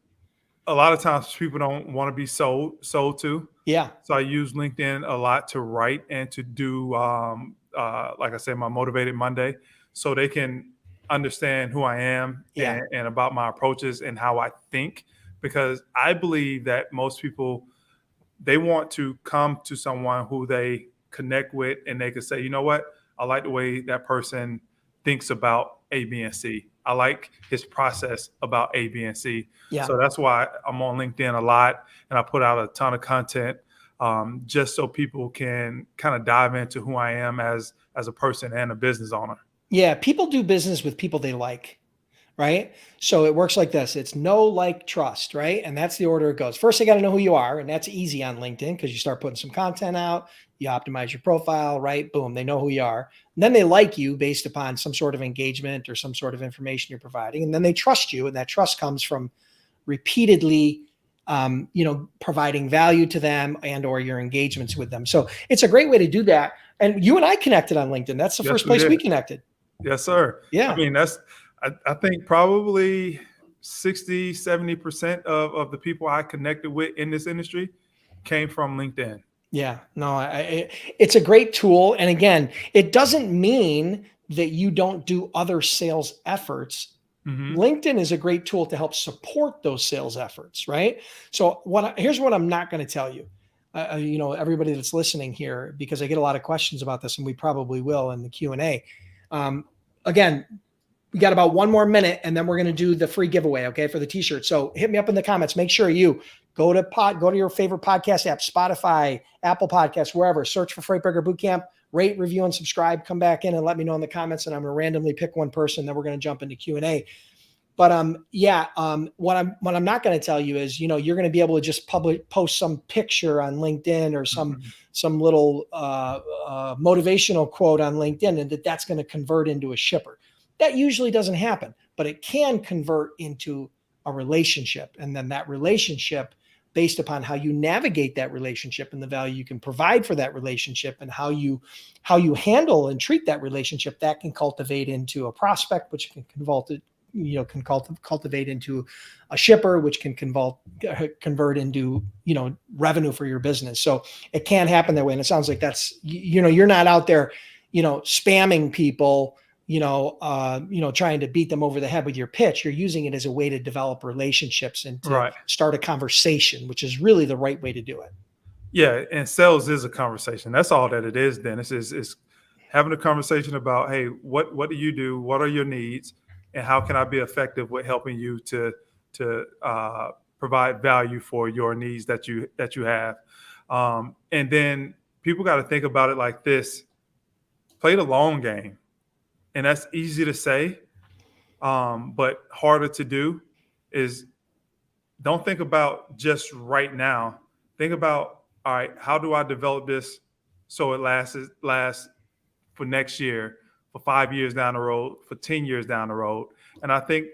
Speaker 2: a lot of times people don't want to be sold to. Yeah. So I use LinkedIn a lot to write and to do, like I said, my Motivated Monday, so they can understand who I am and about my approaches and how I think, because I believe that most people, they want to come to someone who they connect with and they could say, you know what, I like the way that person thinks about A, B, and C. I like his process about A, B, and C. Yeah. So that's why I'm on LinkedIn a lot, and I put out a ton of content just so people can kind of dive into who I am as a person and a business owner.
Speaker 1: Yeah, people do business with people they like, right? So it works like this. It's know, like, trust, right? And that's the order it goes. First, they got to know who you are, and that's easy on LinkedIn because you start putting some content out, you optimize your profile, right? Boom, they know who you are. And then they like you based upon some sort of engagement or some sort of information you're providing. And then they trust you, and that trust comes from repeatedly providing value to them and or your engagements with them. So it's a great way to do that. And you and I connected on LinkedIn. That's the first place we connected.
Speaker 2: Yes, sir. Yeah. I mean, I think probably 60, 70% of the people I connected with in this industry came from LinkedIn.
Speaker 1: Yeah, no, it's a great tool. And again, it doesn't mean that you don't do other sales efforts. Mm-hmm. LinkedIn is a great tool to help support those sales efforts, right? So here's what I'm not going to tell you. Everybody that's listening here, because I get a lot of questions about this, and we probably will in the Q&A. Again, we got about 1 more minute, and then we're going to do the free giveaway, okay, for the t-shirt. So hit me up in the comments. Make sure you go to your favorite podcast app, Spotify, Apple Podcasts, wherever. Search for Freight Broker Bootcamp. Rate, review, and subscribe. Come back in and let me know in the comments, and I'm going to randomly pick one person. Then we're going to jump into Q&A. But what I'm not going to tell you is, you're going to be able to just post some picture on LinkedIn or some little motivational quote on LinkedIn, and that's going to convert into a shipper. That usually doesn't happen, but it can convert into a relationship, and then that relationship, based upon how you navigate that relationship and the value you can provide for that relationship and how you handle and treat that relationship, that can cultivate into a prospect, which can cultivate into a shipper, which can convert into, revenue for your business. So it can happen that way. And it sounds like that's, you're not out there, spamming people, trying to beat them over the head with your pitch. You're using it as a way to develop relationships and to start a conversation, which is really the right way to do it.
Speaker 2: Yeah. And sales is a conversation. That's all that it is, Dennis, is having a conversation about, hey, what do you do? What are your needs? And how can I be effective with helping you to provide value for your needs that you have? And then people got to think about it like this: play the long game. And that's easy to say, but harder to do. Is don't think about just right now. Think about, all right, how do I develop this so it lasts for next year, for 5 years down the road, for 10 years down the road. And I think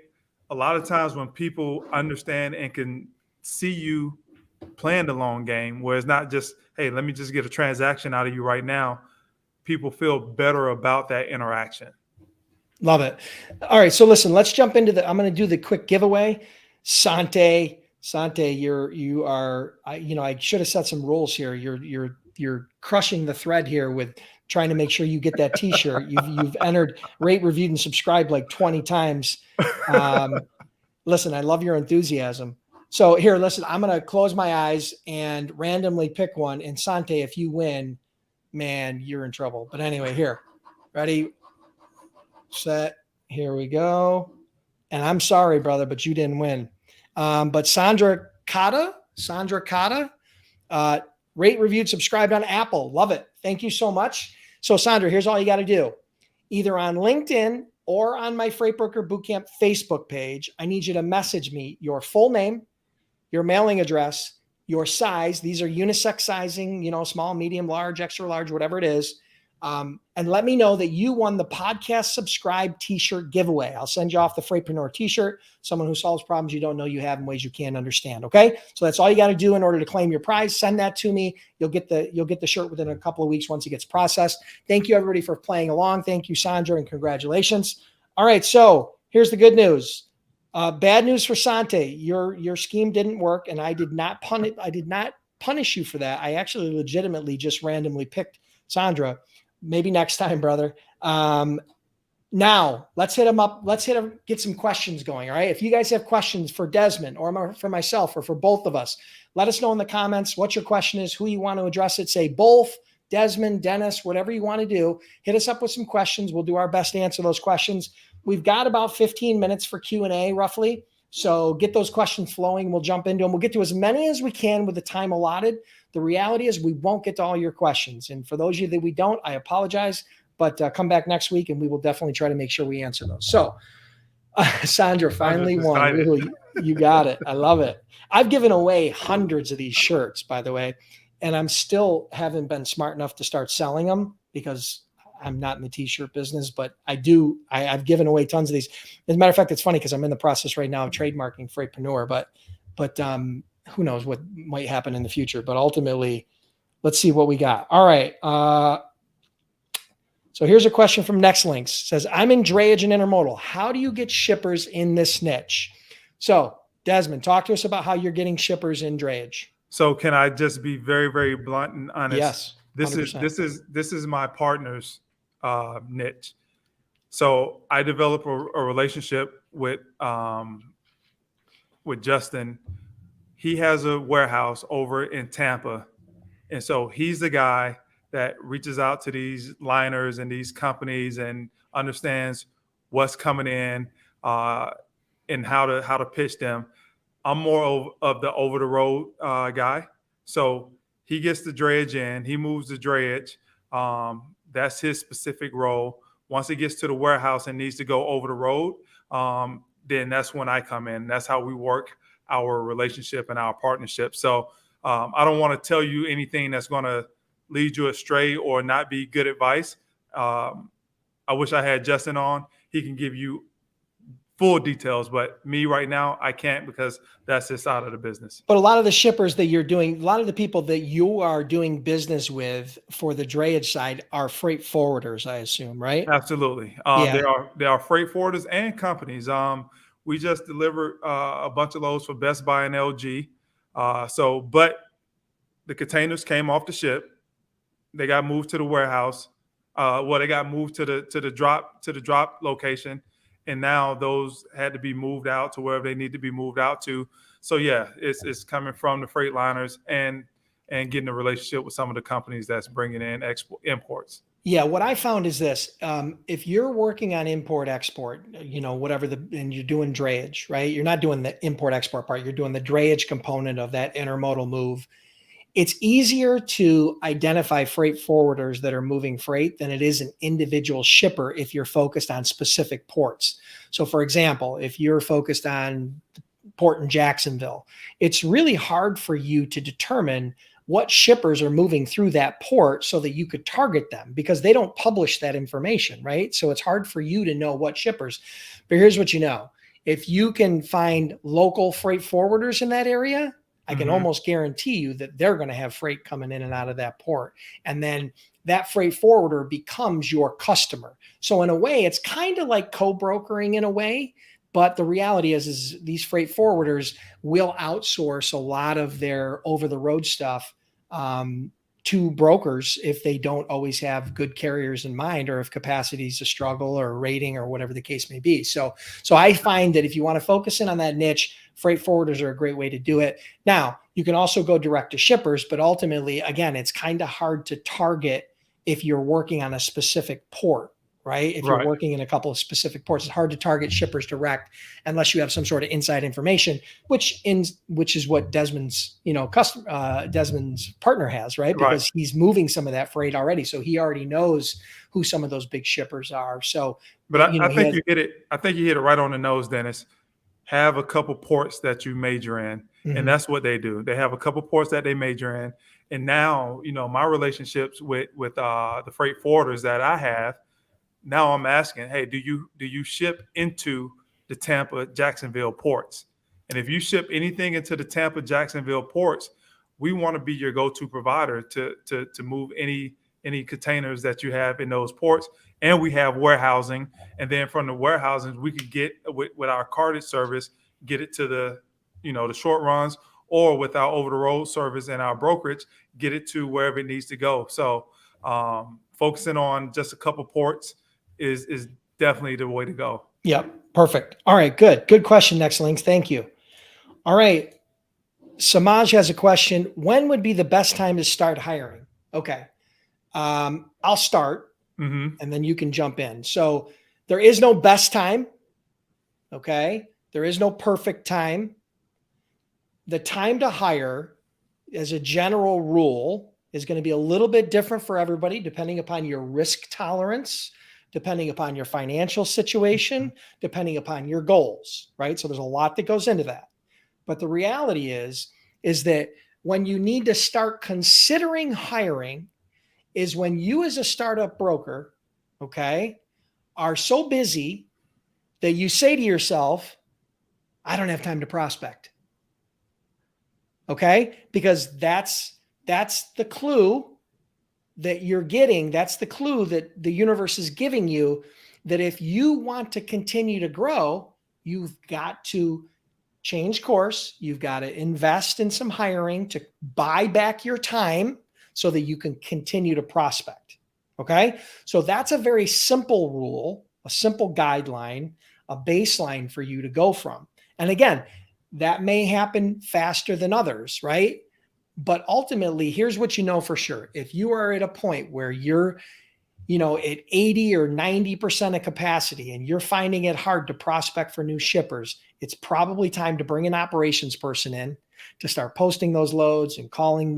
Speaker 2: a lot of times when people understand and can see you playing the long game, where it's not just, hey, let me just get a transaction out of you right now, people feel better about that interaction.
Speaker 1: Love it. All right. So listen, let's jump into I'm going to do the quick giveaway. Sante, you are, I should have set some rules here. You're crushing the thread here with trying to make sure you get that t-shirt. You've entered, rate, reviewed, and subscribed like 20 times. Listen, I love your enthusiasm. So here, listen, I'm going to close my eyes and randomly pick one. And Sante, if you win, man, you're in trouble. But anyway, here, ready, set, here we go. And I'm sorry, brother, but you didn't win. But Sandra Cotta, rate, reviewed, subscribed on Apple. Love it. Thank you so much. So Sandra, here's all you got to do. Either on LinkedIn or on my Freight Broker Bootcamp Facebook page, I need you to message me your full name, your mailing address, your size. These are unisex sizing, small, medium, large, extra large, whatever it is. And let me know that you won the podcast subscribe t-shirt giveaway. I'll send you off the Freightpreneur t-shirt, someone who solves problems you don't know you have in ways you can't understand. Okay. So that's all you got to do in order to claim your prize. Send that to me. You'll get the shirt within a couple of weeks once it gets processed. Thank you everybody for playing along. Thank you, Sandra, and congratulations. All right. So here's the good news. Bad news for Sante. Your scheme didn't work, and I did not punish you for that. I actually legitimately just randomly picked Sandra. Maybe next time, brother. Now let's hit him up. Let's get some questions going. All right. If you guys have questions for Desmond or for myself or for both of us, let us know in the comments what your question is, who you want to address it. Say both, Desmond, Dennis, whatever you want to do. Hit us up with some questions. We'll do our best to answer those questions. We've got about 15 minutes for Q&A roughly. So get those questions flowing. We'll jump into them. We'll get to as many as we can with the time allotted. The reality is we won't get to all your questions. And for those of you that we don't, I apologize, but come back next week and we will definitely try to make sure we answer those. So Sandra finally won. Really, you got it. I love it. I've given away hundreds of these shirts, by the way, and I'm still haven't been smart enough to start selling them because I'm not in the t-shirt business, but I've given away tons of these. As a matter of fact, it's funny because I'm in the process right now of trademarking Freightpreneur, but who knows what might happen in the future, but ultimately let's see what we got. All right. So here's a question from NextLinks. It says, I'm in drayage and intermodal. How do you get shippers in this niche? So Desmond, talk to us about how you're getting shippers in drayage.
Speaker 2: So can I just be very, very blunt and honest?
Speaker 1: Yes. 100%.
Speaker 2: This is my partner's niche. So I developed a relationship with Justin. He has a warehouse over in Tampa, and so he's the guy that reaches out to these liners and these companies and understands what's coming in and how to pitch them. I'm more of the over the road guy, so he gets the drayage in, he moves the drayage. That's his specific role. Once it gets to the warehouse and needs to go over the road, then that's when I come in. That's how we work our relationship and our partnership. So I don't want to tell you anything that's going to lead you astray or not be good advice. I wish I had Justin on. He can give you full details, but me right now, I can't because that's his side of the business.
Speaker 1: But a lot of the shippers that you're doing, a lot of the people that you are doing business with for the drayage side are freight forwarders, I assume, right?
Speaker 2: Absolutely. They are freight forwarders and companies. We just delivered a bunch of loads for Best Buy and LG. But the containers came off the ship. They got moved to the warehouse. They got moved to the drop location. And now those had to be moved out to wherever they need to be moved out to. So yeah, it's coming from the freight liners and getting a relationship with some of the companies that's bringing in imports.
Speaker 1: Yeah, what I found is this: if you're working on import export, and you're doing drayage, right? You're not doing the import export part. You're doing the drayage component of that intermodal move. It's easier to identify freight forwarders that are moving freight than it is an individual shipper if you're focused on specific ports. So for example, if you're focused on the port in Jacksonville, it's really hard for you to determine what shippers are moving through that port so that you could target them because they don't publish that information, right? So it's hard for you to know what shippers. But here's what you know. If you can find local freight forwarders in that area, I can almost guarantee you that they're going to have freight coming in and out of that port. And then that freight forwarder becomes your customer. So in a way, it's kind of like co-brokering in a way. But the reality is these freight forwarders will outsource a lot of their over-the-road stuff to brokers if they don't always have good carriers in mind, or if capacity is a struggle or rating or whatever the case may be. So I find that if you want to focus in on that niche, freight forwarders are a great way to do it. Now, you can also go direct to shippers, but ultimately, again, it's kind of hard to target if you're working on a specific port. Right? If you're working in a couple of specific ports, it's hard to target shippers direct unless you have some sort of inside information, which is what Desmond's, Desmond's partner has, right? Because he's moving some of that freight already. So he already knows who some of those big shippers are. So,
Speaker 2: but I think you hit it. I think you hit it right on the nose, Dennis. Have a couple ports that you major in. Mm-hmm. And that's what they do. They have a couple ports that they major in. And now, my relationships with the freight forwarders that I have, now I'm asking, hey, do you ship into the Tampa, Jacksonville ports? And if you ship anything into the Tampa, Jacksonville ports, we want to be your go-to provider to move any containers that you have in those ports. And we have warehousing. And then from the warehousing, we could get with our cartage service, get it to the short runs, or with our over-the-road service and our brokerage, get it to wherever it needs to go. So focusing on just a couple ports is definitely the way to go.
Speaker 1: Yep. Perfect. All right. Good question, Next Links. Thank you. All right. Samaj has a question. When would be the best time to start hiring? Okay. I'll start and then you can jump in. So there is no best time. Okay. There is no perfect time. The time to hire, as a general rule, is going to be a little bit different for everybody, depending upon your risk tolerance, depending upon your financial situation, depending upon your goals, right? So there's a lot that goes into that. But the reality is that when you need to start considering hiring is when you as a startup broker, okay, are so busy that you say to yourself, I don't have time to prospect. Okay? Because that's the clue that you're getting. That's the clue that the universe is giving you, that if you want to continue to grow, you've got to change course. You've got to invest in some hiring to buy back your time so that you can continue to prospect. Okay. So that's a very simple rule, a simple guideline, a baseline for you to go from. And again, that may happen faster than others, right? But ultimately, here's what you know for sure. If you are at a point where you're, at 80 or 90% of capacity and you're finding it hard to prospect for new shippers, it's probably time to bring an operations person in to start posting those loads and combing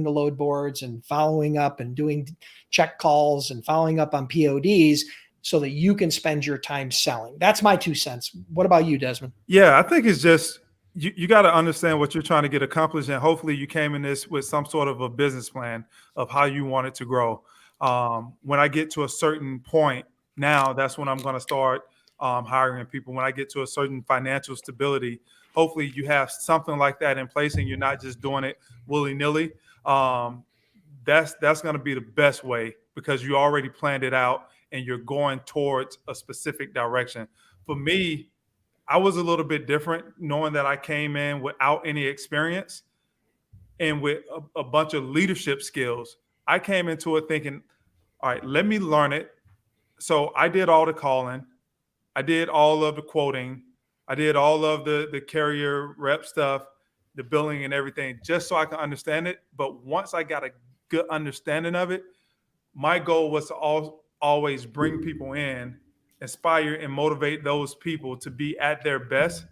Speaker 1: the load boards and following up and doing check calls and following up on PODs so that you can spend your time selling. That's my 2 cents. What about you, Desmond?
Speaker 2: Yeah, I think it's just, you got to understand what you're trying to get accomplished. And hopefully you came in this with some sort of a business plan of how you want it to grow. When I get to a certain point now, that's when I'm going to start hiring people. When I get to a certain financial stability, hopefully you have something like that in place and you're not just doing it willy-nilly. That's going to be the best way because you already planned it out and you're going towards a specific direction. For me, I was a little bit different, knowing that I came in without any experience and with a bunch of leadership skills. I came into it thinking, all right, let me learn it. So I did all the calling. I did all of the quoting. I did all of the carrier rep stuff, the billing and everything, just so I can understand it. But once I got a good understanding of it, my goal was to always bring people in, inspire and motivate those people to be at their best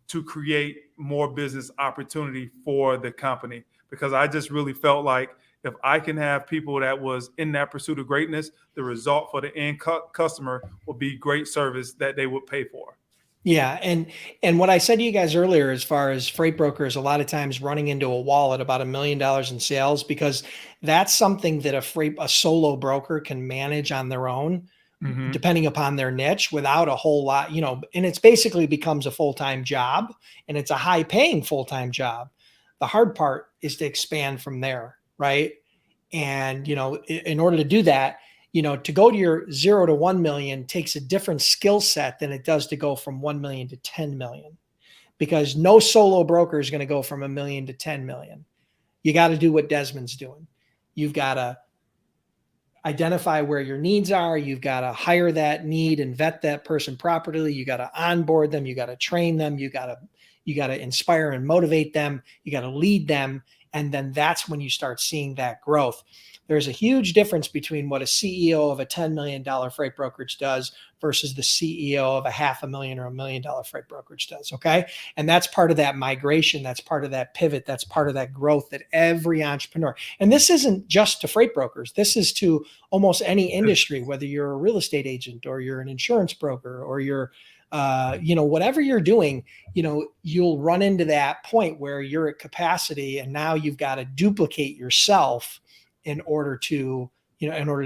Speaker 2: to create more business opportunity for the company. Because I just really felt like if I can have people that was in that pursuit of greatness, the result for the end customer will be great service that they would pay for.
Speaker 1: Yeah. And what I said to you guys earlier, as far as freight brokers, a lot of times running into a wall at about $1 million in sales, because that's something that a solo broker can manage on their own, depending upon their niche without a whole lot, and it's basically becomes a full-time job and it's a high paying full-time job. The hard part is to expand from there. Right. And, in order to do that, to go to your 0 to 1 million takes a different skill set than it does to go from 1 million to 10 million, because no solo broker is going to go from 1 million to 10 million. You got to do what Desmond's doing. You've got to identify where your needs are. You've got to hire that need and vet that person properly. You got to onboard them. You got to train them. You got to inspire and motivate them. You got to lead them. And then that's when you start seeing that growth. There's a huge difference between what a CEO of a $10 million freight brokerage does versus the CEO of a $500,000 or $1 million freight brokerage does. Okay. And that's part of that migration. That's part of that pivot. That's part of that growth that every entrepreneur, and this isn't just to freight brokers. This is to almost any industry, whether you're a real estate agent or you're an insurance broker or you're, whatever you're doing, you'll run into that point where you're at capacity and now you've got to duplicate yourself in order to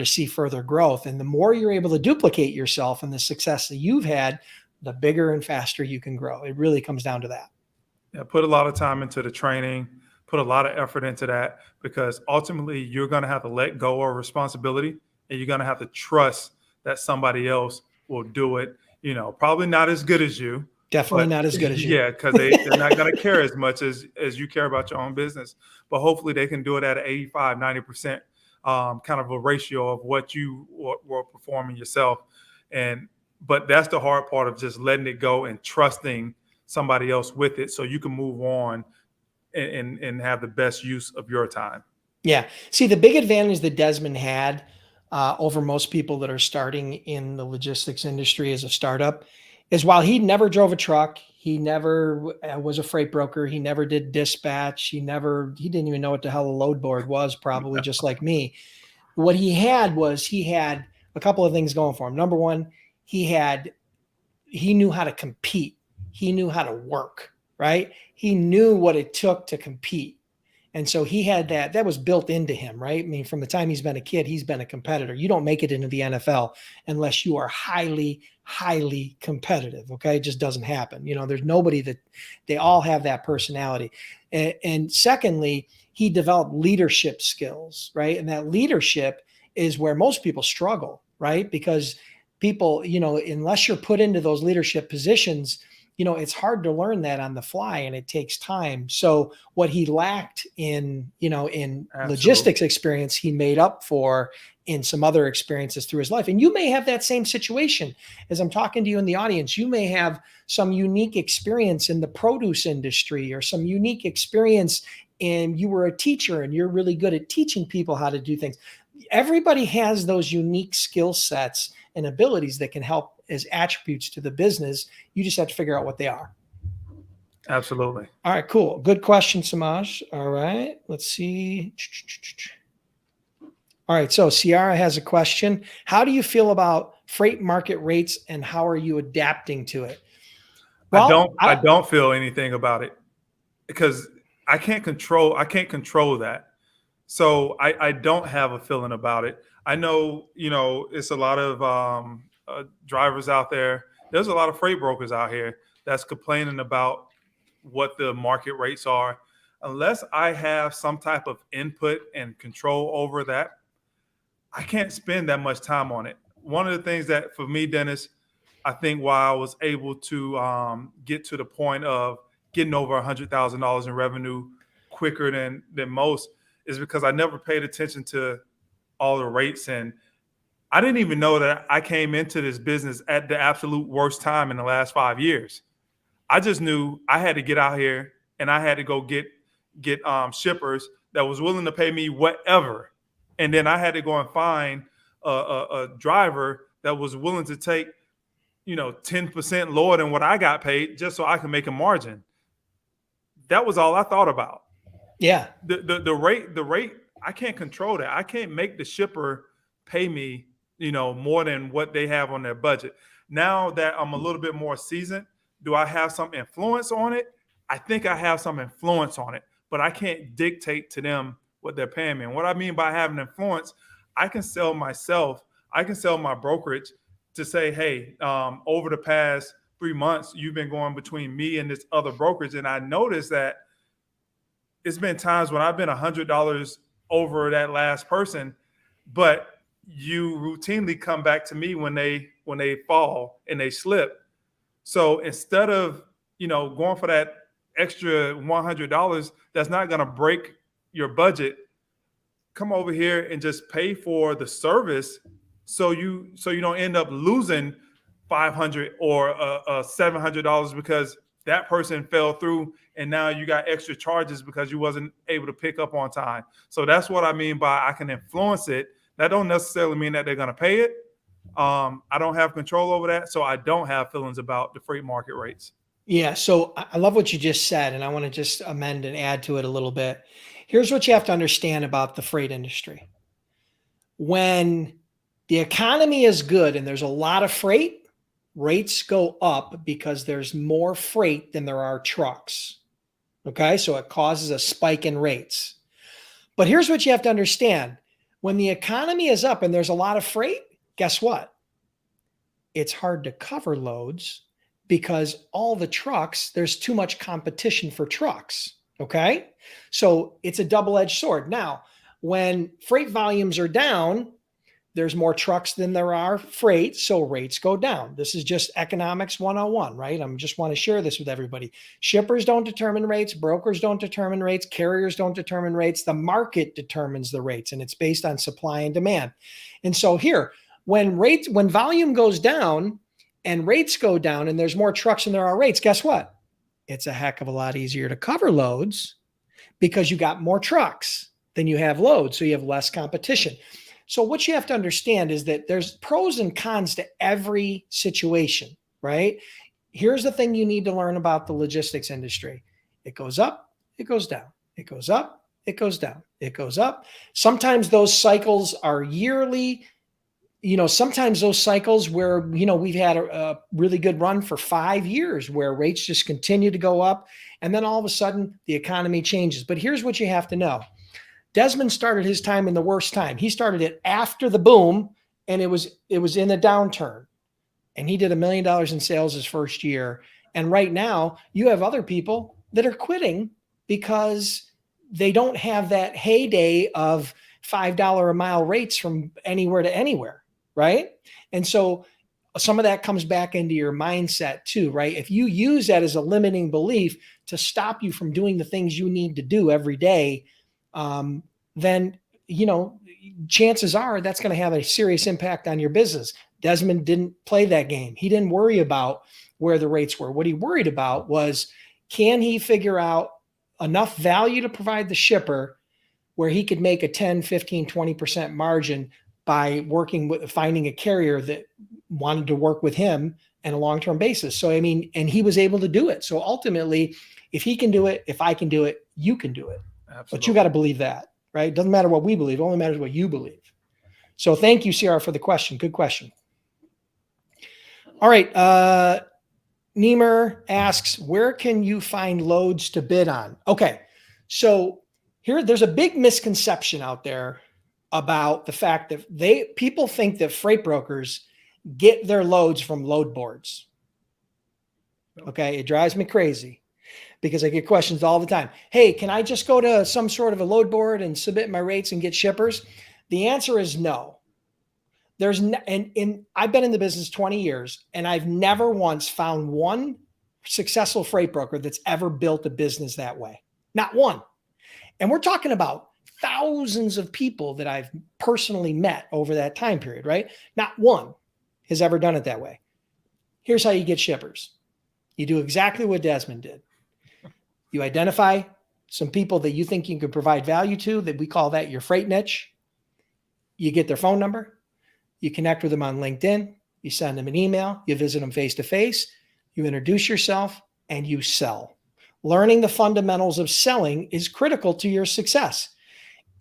Speaker 1: see further growth. And the more you're able to duplicate yourself and the success that you've had, the bigger and faster you can grow. It really comes down to that.
Speaker 2: Yeah, put a lot of time into the training, put a lot of effort into that, because ultimately you're going to have to let go of responsibility and you're going to have to trust that somebody else will do it. Probably not as good as you.
Speaker 1: Definitely not as good as you.
Speaker 2: Yeah, because they're not going to care as much as you care about your own business. But hopefully they can do it at an 85, 90% kind of a ratio of what you were performing yourself. But that's the hard part of just letting it go and trusting somebody else with it so you can move on and have the best use of your time.
Speaker 1: Yeah. See, the big advantage that Desmond had over most people that are starting in the logistics industry as a startup is, while he never drove a truck, he never was a freight broker, he never did dispatch, he didn't even know what the hell a load board was, probably just like me. What he had a couple of things going for him. Number one, he knew how to compete. He knew how to work, right? He knew what it took to compete. And so he had that was built into him, right? I mean, from the time he's been a kid, he's been a competitor. You don't make it into the NFL unless you are highly, highly competitive. Okay. It just doesn't happen. There's nobody that they all have that personality. And secondly, he developed leadership skills, right? And that leadership is where most people struggle, right? Because people, unless you're put into those leadership positions, it's hard to learn that on the fly and it takes time. So what he lacked in logistics experience, he made up for in some other experiences through his life. And you may have that same situation as I'm talking to you in the audience. You may have some unique experience in the produce industry or some unique experience and you were a teacher and you're really good at teaching people how to do things. Everybody has those unique skill sets and abilities that can help as attributes to the business. You just have to figure out what they are.
Speaker 2: Absolutely.
Speaker 1: All right, cool. Good question, Samaj. All right, let's see. All right, so Ciara has a question. How do you feel about freight market rates and how are you adapting to it?
Speaker 2: Well, I don't feel anything about it because I can't control that. So I don't have a feeling about it. I know, it's a lot of drivers out there. There's a lot of freight brokers out here that's complaining about what the market rates are. Unless I have some type of input and control over that, I can't spend that much time on it. One of the things that for me, Dennis, I think why I was able to get to the point of getting over $100,000 in revenue quicker than most is because I never paid attention to all the rates. And I didn't even know that I came into this business at the absolute worst time in the last 5 years. I just knew I had to get out here and I had to go get shippers that was willing to pay me whatever. And then I had to go and find a driver that was willing to take, 10% lower than what I got paid just so I can make a margin. That was all I thought about.
Speaker 1: Yeah.
Speaker 2: The rate, I can't control that. I can't make the shipper pay me, more than what they have on their budget. Now that I'm a little bit more seasoned, do I have some influence on it? I think I have some influence on it, but I can't dictate to them what they're paying me. And what I mean by having influence, I can sell myself, I can sell my brokerage to say, hey, over the past 3 months, you've been going between me and this other brokerage. And I noticed that it's been times when I've been $100 over that last person, but you routinely come back to me when they fall and they slip. So instead of, going for that extra $100 that's not going to break your budget, come over here and just pay for the service, so you don't end up losing $500 or $700 because that person fell through, and now you got extra charges because you wasn't able to pick up on time. So that's what I mean by I can influence it. That don't necessarily mean that they're going to pay it. I don't have control over that, so I don't have feelings about the freight market rates.
Speaker 1: Yeah. So I love what you just said, and I want to just amend and add to it a little bit. Here's what you have to understand about the freight industry. When the economy is good and there's a lot of freight, rates go up because there's more freight than there are trucks. Okay. So it causes a spike in rates. But here's what you have to understand. When the economy is up and there's a lot of freight, guess what? It's hard to cover loads because all the trucks, there's too much competition for trucks. Okay. So it's a double-edged sword. Now, when freight volumes are down, there's more trucks than there are freight, so rates go down. This is just economics 101, right? I just want to share this with everybody. Shippers don't determine rates, brokers don't determine rates, carriers don't determine rates. The market determines the rates, and it's based on supply and demand. And so here, when volume goes down and rates go down and there's more trucks than there are rates, guess what? It's a heck of a lot easier to cover loads because you got more trucks than you have loads, so you have less competition. So what you have to understand is that there's pros and cons to every situation, right? Here's the thing you need to learn about the logistics industry. It goes up, it goes down. It goes up, it goes down. It goes up. Sometimes those cycles are yearly. Sometimes those cycles where, we've had a really good run for 5 years where rates just continue to go up. And then all of a sudden the economy changes. But here's what you have to know. Desmond started his time in the worst time. He started it after the boom, and it was in a downturn. And he did $1 million in sales his first year. And right now you have other people that are quitting because they don't have that heyday of $5 a mile rates from anywhere to anywhere. Right. And so some of that comes back into your mindset too, right? If you use that as a limiting belief to stop you from doing the things you need to do every day, then, chances are that's going to have a serious impact on your business. Desmond didn't play that game. He didn't worry about where the rates were. What he worried about was, can he figure out enough value to provide the shipper where he could make a 10, 15, 20% margin by finding a carrier that wanted to work with him on a long-term basis. So, and he was able to do it. So ultimately, if he can do it, if I can do it, you can do it. Absolutely. But you got to believe that, right? It doesn't matter what we believe. It only matters what you believe. So thank you, CR, for the question. Good question. All right. Niemer asks, where can you find loads to bid on? Okay. So there's a big misconception out there about the fact that people think that freight brokers get their loads from load boards. Okay. It drives me crazy because I get questions all the time. Hey, can I just go to some sort of a load board and submit my rates and get shippers? The answer is no. I've been in the business 20 years and I've never once found one successful freight broker that's ever built a business that way. Not one. And we're talking about thousands of people that I've personally met over that time period, right? Not one has ever done it that way. Here's how you get shippers. You do exactly what Desmond did. You identify some people that you think you could provide value to, that we call that your freight niche. You get their phone number. You connect with them on LinkedIn. You send them an email. You visit them face-to-face. You introduce yourself and you sell. Learning the fundamentals of selling is critical to your success.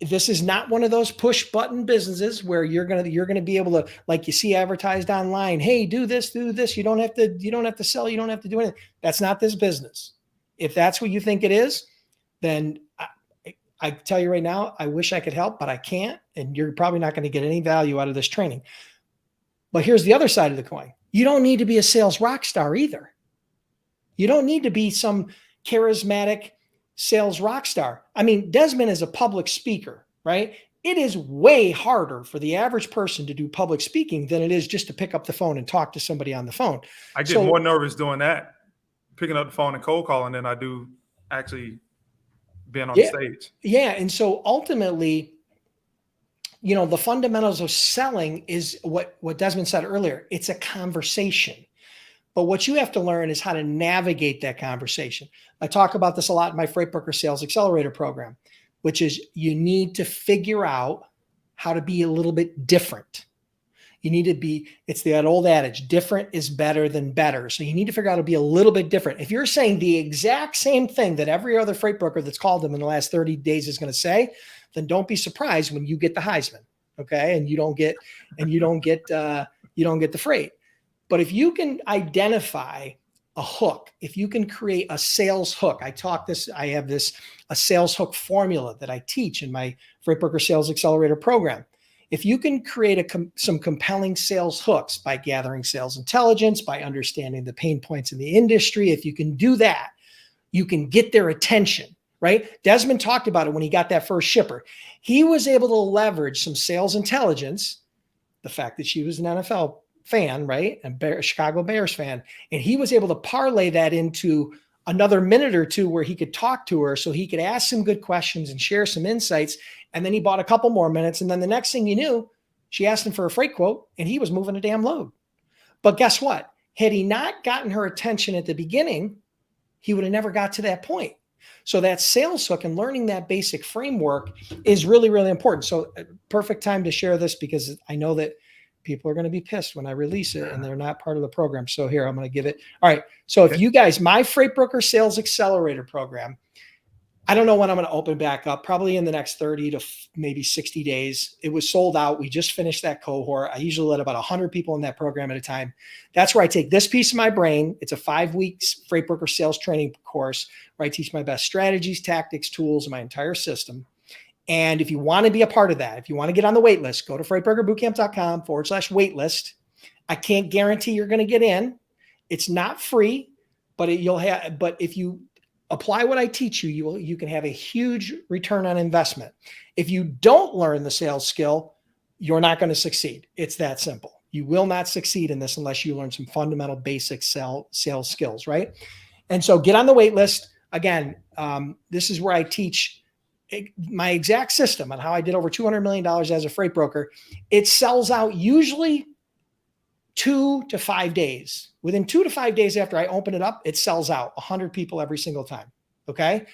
Speaker 1: This is not one of those push button businesses where you're going to be able to, like you see advertised online. Hey, do this, do this. You don't have to sell. You don't have to do anything. That's not this business. If that's what you think it is, then I tell you right now, I wish I could help, but I can't. And you're probably not going to get any value out of this training. But here's the other side of the coin. You don't need to be a sales rock star either. You don't need to be some charismatic sales rock star. Desmond is a public speaker. right? It is way harder for the average person to do public speaking than it is just to pick up the phone and talk to somebody on the phone.
Speaker 2: I get more nervous doing that, picking up the phone and cold calling, than I do actually being on the stage.
Speaker 1: Yeah. And so ultimately, you know, the fundamentals of selling is what Desmond said earlier. It's a conversation. But what you have to learn is how to navigate that conversation. I talk about this a lot in my Freight Broker Sales Accelerator program, which is you need to figure out how to be a little bit different. You need to be, it's that old adage, different is better than better. So you need to figure out how to be a little bit different. If you're saying the exact same thing that every other freight broker that's called them in the last 30 days is going to say, then don't be surprised when you get the Heisman. Okay. And you don't get the freight. But if you can identify a hook, if you can create a sales hook, I have a sales hook formula that I teach in my Freight Broker Sales Accelerator program. If you can create some compelling sales hooks by gathering sales intelligence, by understanding the pain points in the industry, if you can do that, you can get their attention, right? Desmond talked about it when he got that first shipper. He was able to leverage some sales intelligence, the fact that she was an NFL fan, right? And Chicago Bears fan. And he was able to parlay that into another minute or two where he could talk to her so he could ask some good questions and share some insights. And then he bought a couple more minutes. And then the next thing you knew, she asked him for a freight quote and he was moving a damn load. But guess what? Had he not gotten her attention at the beginning, he would have never got to that point. So that sales hook and learning that basic framework is really, really important. So perfect time to share this because I know that people are going to be pissed when I release it and they're not part of the program. So here, I'm going to give it. All right. So if you guys, my Freight Broker Sales Accelerator program, I don't know when I'm going to open back up, probably in the next 30 to maybe 60 days. It was sold out. We just finished that cohort. I usually let about 100 people in that program at a time. That's where I take this piece of my brain. It's a 5-week Freight Broker sales training course where I teach my best strategies, tactics, tools, my entire system. And if you want to be a part of that, if you want to get on the wait list, go to freightbrokerbootcamp.com/waitlist. I can't guarantee you're going to get in. It's not free, but but if you apply what I teach you, you can have a huge return on investment. If you don't learn the sales skill, you're not going to succeed. It's that simple. You will not succeed in this unless you learn some fundamental basic sales skills, right? And so get on the wait list. Again, this is where I teach my exact system on how I did over $200 million as a freight broker. It sells out usually 2 to 5 days. Within 2 to 5 days after I open it up, it sells out 100 people every single time. Okay.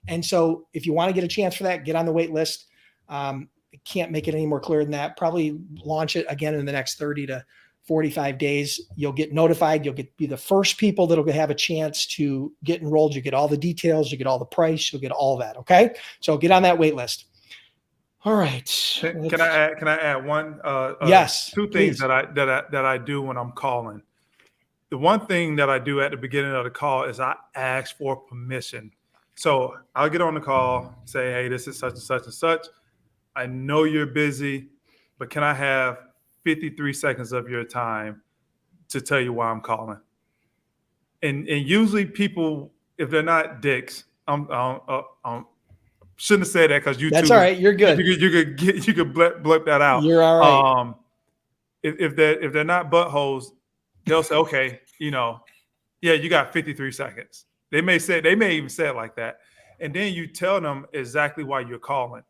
Speaker 1: And so if you want to get a chance for that, get on the wait list. Can't make it any more clear than that. Probably launch it again in the next 30 to 45 days. You'll get notified. You'll be the first people that'll have a chance to get enrolled. You get all the details. You get all the price. You'll get all that. Okay. So get on that wait list. All right.
Speaker 2: Can I add one?
Speaker 1: Yes.
Speaker 2: 2 things that I do when I'm calling. The one thing that I do at the beginning of the call is I ask for permission. So I'll get on the call, say, hey, this is such and such and such. I know you're busy, but can I have 53 seconds of your time to tell you why I'm calling? And usually people, if they're not dicks, shouldn't have said that because
Speaker 1: That's all right. You're good.
Speaker 2: You could blip that out.
Speaker 1: You're all right.
Speaker 2: If they're not buttholes, they'll say, okay, yeah, you got 53 seconds. They may even say it like that. And then you tell them exactly why you're calling.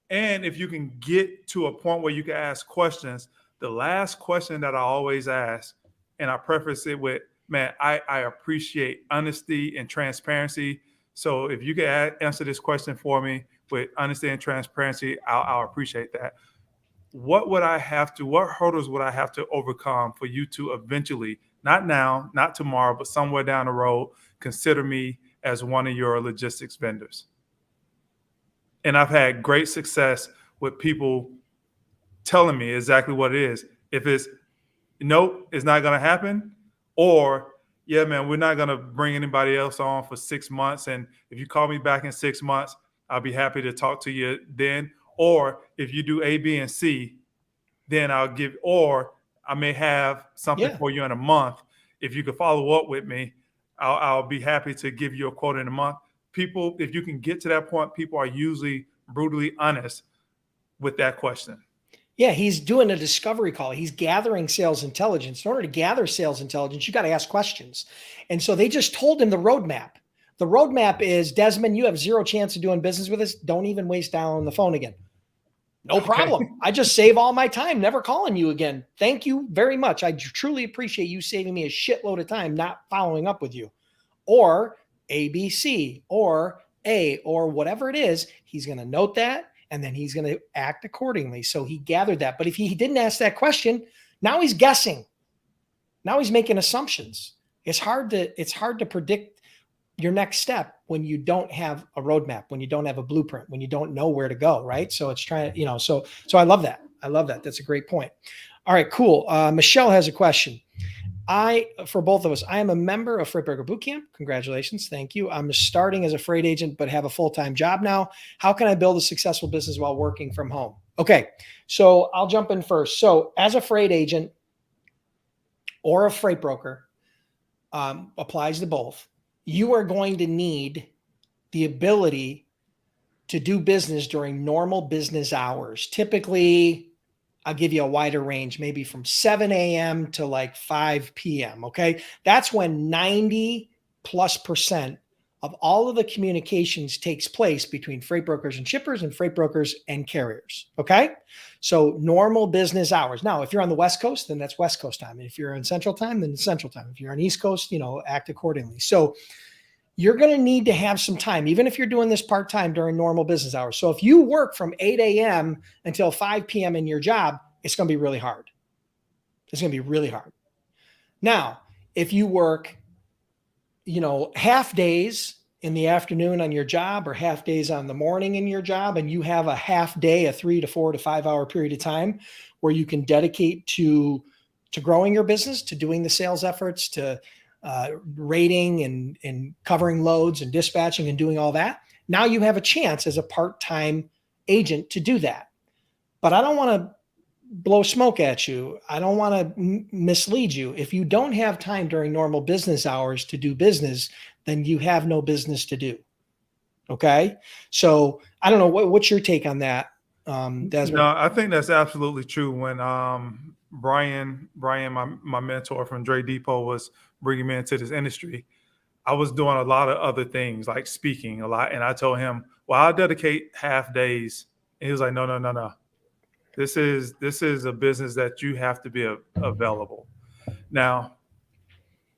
Speaker 2: And if you can get to a point where you can ask questions, the last question that I always ask, and I preface it with, man, I appreciate honesty and transparency. So if you can answer this question for me with honesty and transparency, I'll appreciate that. What hurdles would I have to overcome for you to eventually, not now, not tomorrow, but somewhere down the road, consider me as one of your logistics vendors? And I've had great success with people telling me exactly what it is. If it's, nope, it's not going to happen, or, yeah, man, we're not going to bring anybody else on for 6 months. And if you call me back in 6 months, I'll be happy to talk to you then. Or if you do A, B, and C, then or I may have something for you in a month. If you could follow up with me, I'll be happy to give you a quote in a month. People, if you can get to that point, people are usually brutally honest. with that question.
Speaker 1: Yeah, he's doing a discovery call. He's gathering sales intelligence. In order to gather sales intelligence, you got to ask questions. And so they just told him the roadmap. The roadmap is, Desmond, you have zero chance of doing business with us. Don't even waste down on the phone again. No problem. I just save all my time never calling you again. Thank you very much. I truly appreciate you saving me a shitload of time not following up with you. Or ABC or A or whatever it is, he's going to note that and then he's going to act accordingly. So he gathered that. But if he didn't ask that question, now he's guessing. Now he's making assumptions. It's hard to predict your next step when you don't have a roadmap, when you don't have a blueprint, when you don't know where to go, right? So it's trying to, so I love that. I love that. That's a great point. All right, cool. Michelle has a question. For both of us, I am a member of Freight Broker Bootcamp. Congratulations. Thank you. I'm starting as a freight agent, but have a full-time job now. How can I build a successful business while working from home? Okay. So I'll jump in first. So as a freight agent or a freight broker, applies to both. You are going to need the ability to do business during normal business hours. Typically, I'll give you a wider range, maybe from 7 a.m. to like 5 p.m. Okay. That's when 90+% of all of the communications takes place between freight brokers and shippers and freight brokers and carriers. Okay. So normal business hours. Now, if you're on the West Coast, then that's West Coast time. And if you're in Central time, then it's Central time. If you're on East Coast, act accordingly. So you're going to need to have some time, even if you're doing this part-time during normal business hours. So if you work from 8 a.m. until 5 p.m. in your job, it's going to be really hard. It's going to be really hard. Now, if you work, half days in the afternoon on your job or half days on the morning in your job, and you have a half day, a 3 to 4 to 5 hour period of time where you can dedicate to growing your business, to doing the sales efforts, to rating and covering loads and dispatching and doing all that. Now you have a chance as a part-time agent to do that. But I don't want to blow smoke at you. I don't want to mislead you. If you don't have time during normal business hours to do business, then you have no business to do. Okay. So I don't know. What's your take on that, Desmond?
Speaker 2: No, I think that's absolutely true. When Brian, my mentor from Dre Depot, was bringing me into this industry, I was doing a lot of other things like speaking a lot. And I told him, well, I'll dedicate half days. And he was like, no. This is a business that you have to be available. Now,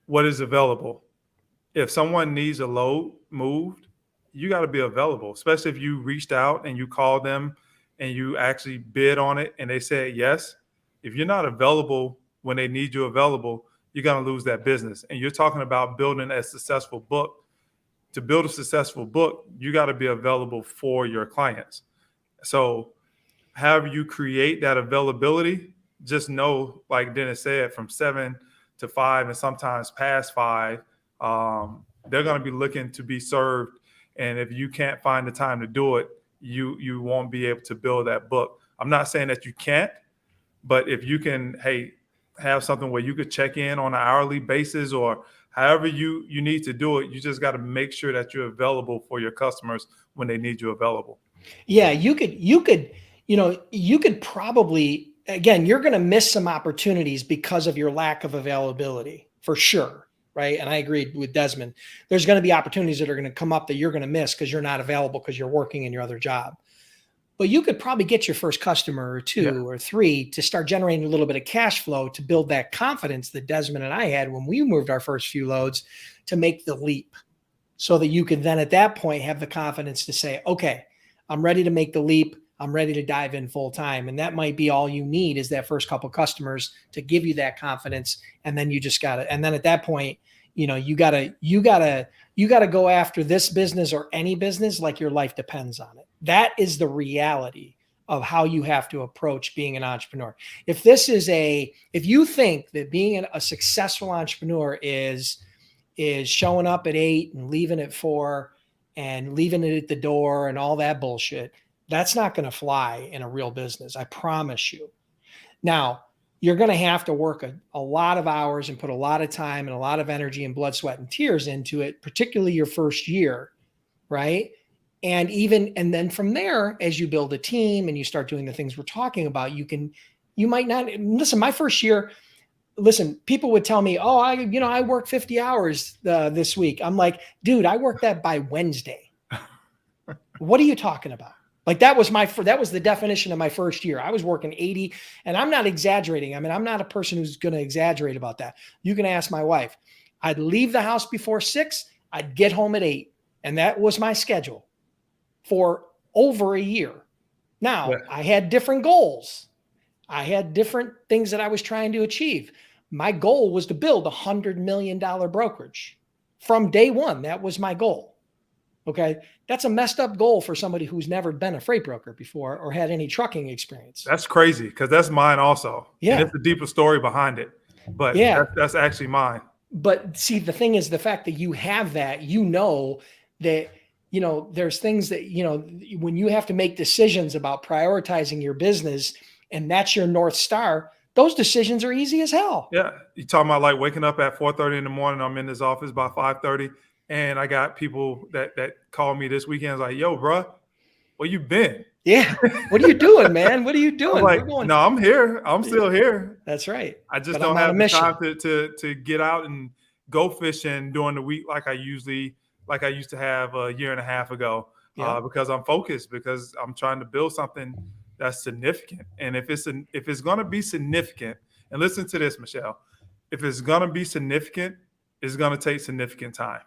Speaker 2: what is available? If someone needs a load moved, you got to be available, especially if you reached out and you called them and you actually bid on it and they said yes. If you're not available when they need you available, you're going to lose that business. And you're talking about building a successful book. To build a successful book, you got to be available for your clients. So however you create that availability, just know, like Dennis said, from 7 to 5 and sometimes past 5, they're going to be looking to be served. And if you can't find the time to do it, you won't be able to build that book. I'm not saying that you can't, but if you can, have something where you could check in on an hourly basis or however you need to do it, you just got to make sure that you're available for your customers when they need you available.
Speaker 1: Yeah, you could probably, again, you're going to miss some opportunities because of your lack of availability, for sure. Right. And I agreed with Desmond. There's going to be opportunities that are going to come up that you're going to miss because you're not available because you're working in your other job. But you could probably get your first customer or two or three to start generating a little bit of cash flow to build that confidence that Desmond and I had when we moved our first few loads to make the leap, so that you can then at that point have the confidence to say, okay, I'm ready to make the leap. I'm ready to dive in full time. And that might be all you need, is that first couple customers to give you that confidence. And then you just and then at that point, you gotta go after this business or any business like your life depends on it. That is the reality of how you have to approach being an entrepreneur. If you think that being a successful entrepreneur is showing up at 8 and leaving at 4 and leaving it at the door and all that bullshit, that's not going to fly in a real business. I promise you. Now, you're going to have to work a lot of hours and put a lot of time and a lot of energy and blood, sweat, and tears into it, particularly your first year, right? And then from there, as you build a team and you start doing the things we're talking about, you might not listen. My first year, listen, people would tell me, oh, I worked 50 hours this week. I'm like, dude, I worked that by Wednesday. What are you talking about? Like that was the definition of my first year. I was working 80, and I'm not exaggerating. I mean, I'm not a person who's going to exaggerate about that. You can ask my wife. I'd leave the house before 6. I'd get home at 8. And that was my schedule for over a year. Now, I had different goals. I had different things that I was trying to achieve. My goal was to build a $100 million brokerage. From day one, that was my goal. Okay. That's a messed up goal for somebody who's never been a freight broker before or had any trucking experience.
Speaker 2: That's crazy, because that's mine also.
Speaker 1: Yeah.
Speaker 2: And it's a deeper story behind it. But
Speaker 1: yeah,
Speaker 2: that's actually mine.
Speaker 1: But see, the thing is, the fact that you have that, that, there's things that, when you have to make decisions about prioritizing your business and that's your North Star, those decisions are easy as hell.
Speaker 2: Yeah. You're talking about like waking up at 4:30 in the morning. I'm in this office by 5:30. And I got people that call me this weekend like, yo, bro, where you been?
Speaker 1: Yeah. What are you doing, man? What are you doing?
Speaker 2: Like, no, I'm here. I'm still here.
Speaker 1: That's right.
Speaker 2: I just don't have the time to get out and go fishing during the week like I used to have a year and a half ago. Yeah. Because I'm focused, because I'm trying to build something that's significant. And if it's going to be significant, and listen to this, Michelle, if it's going to be significant, it's going to take significant time.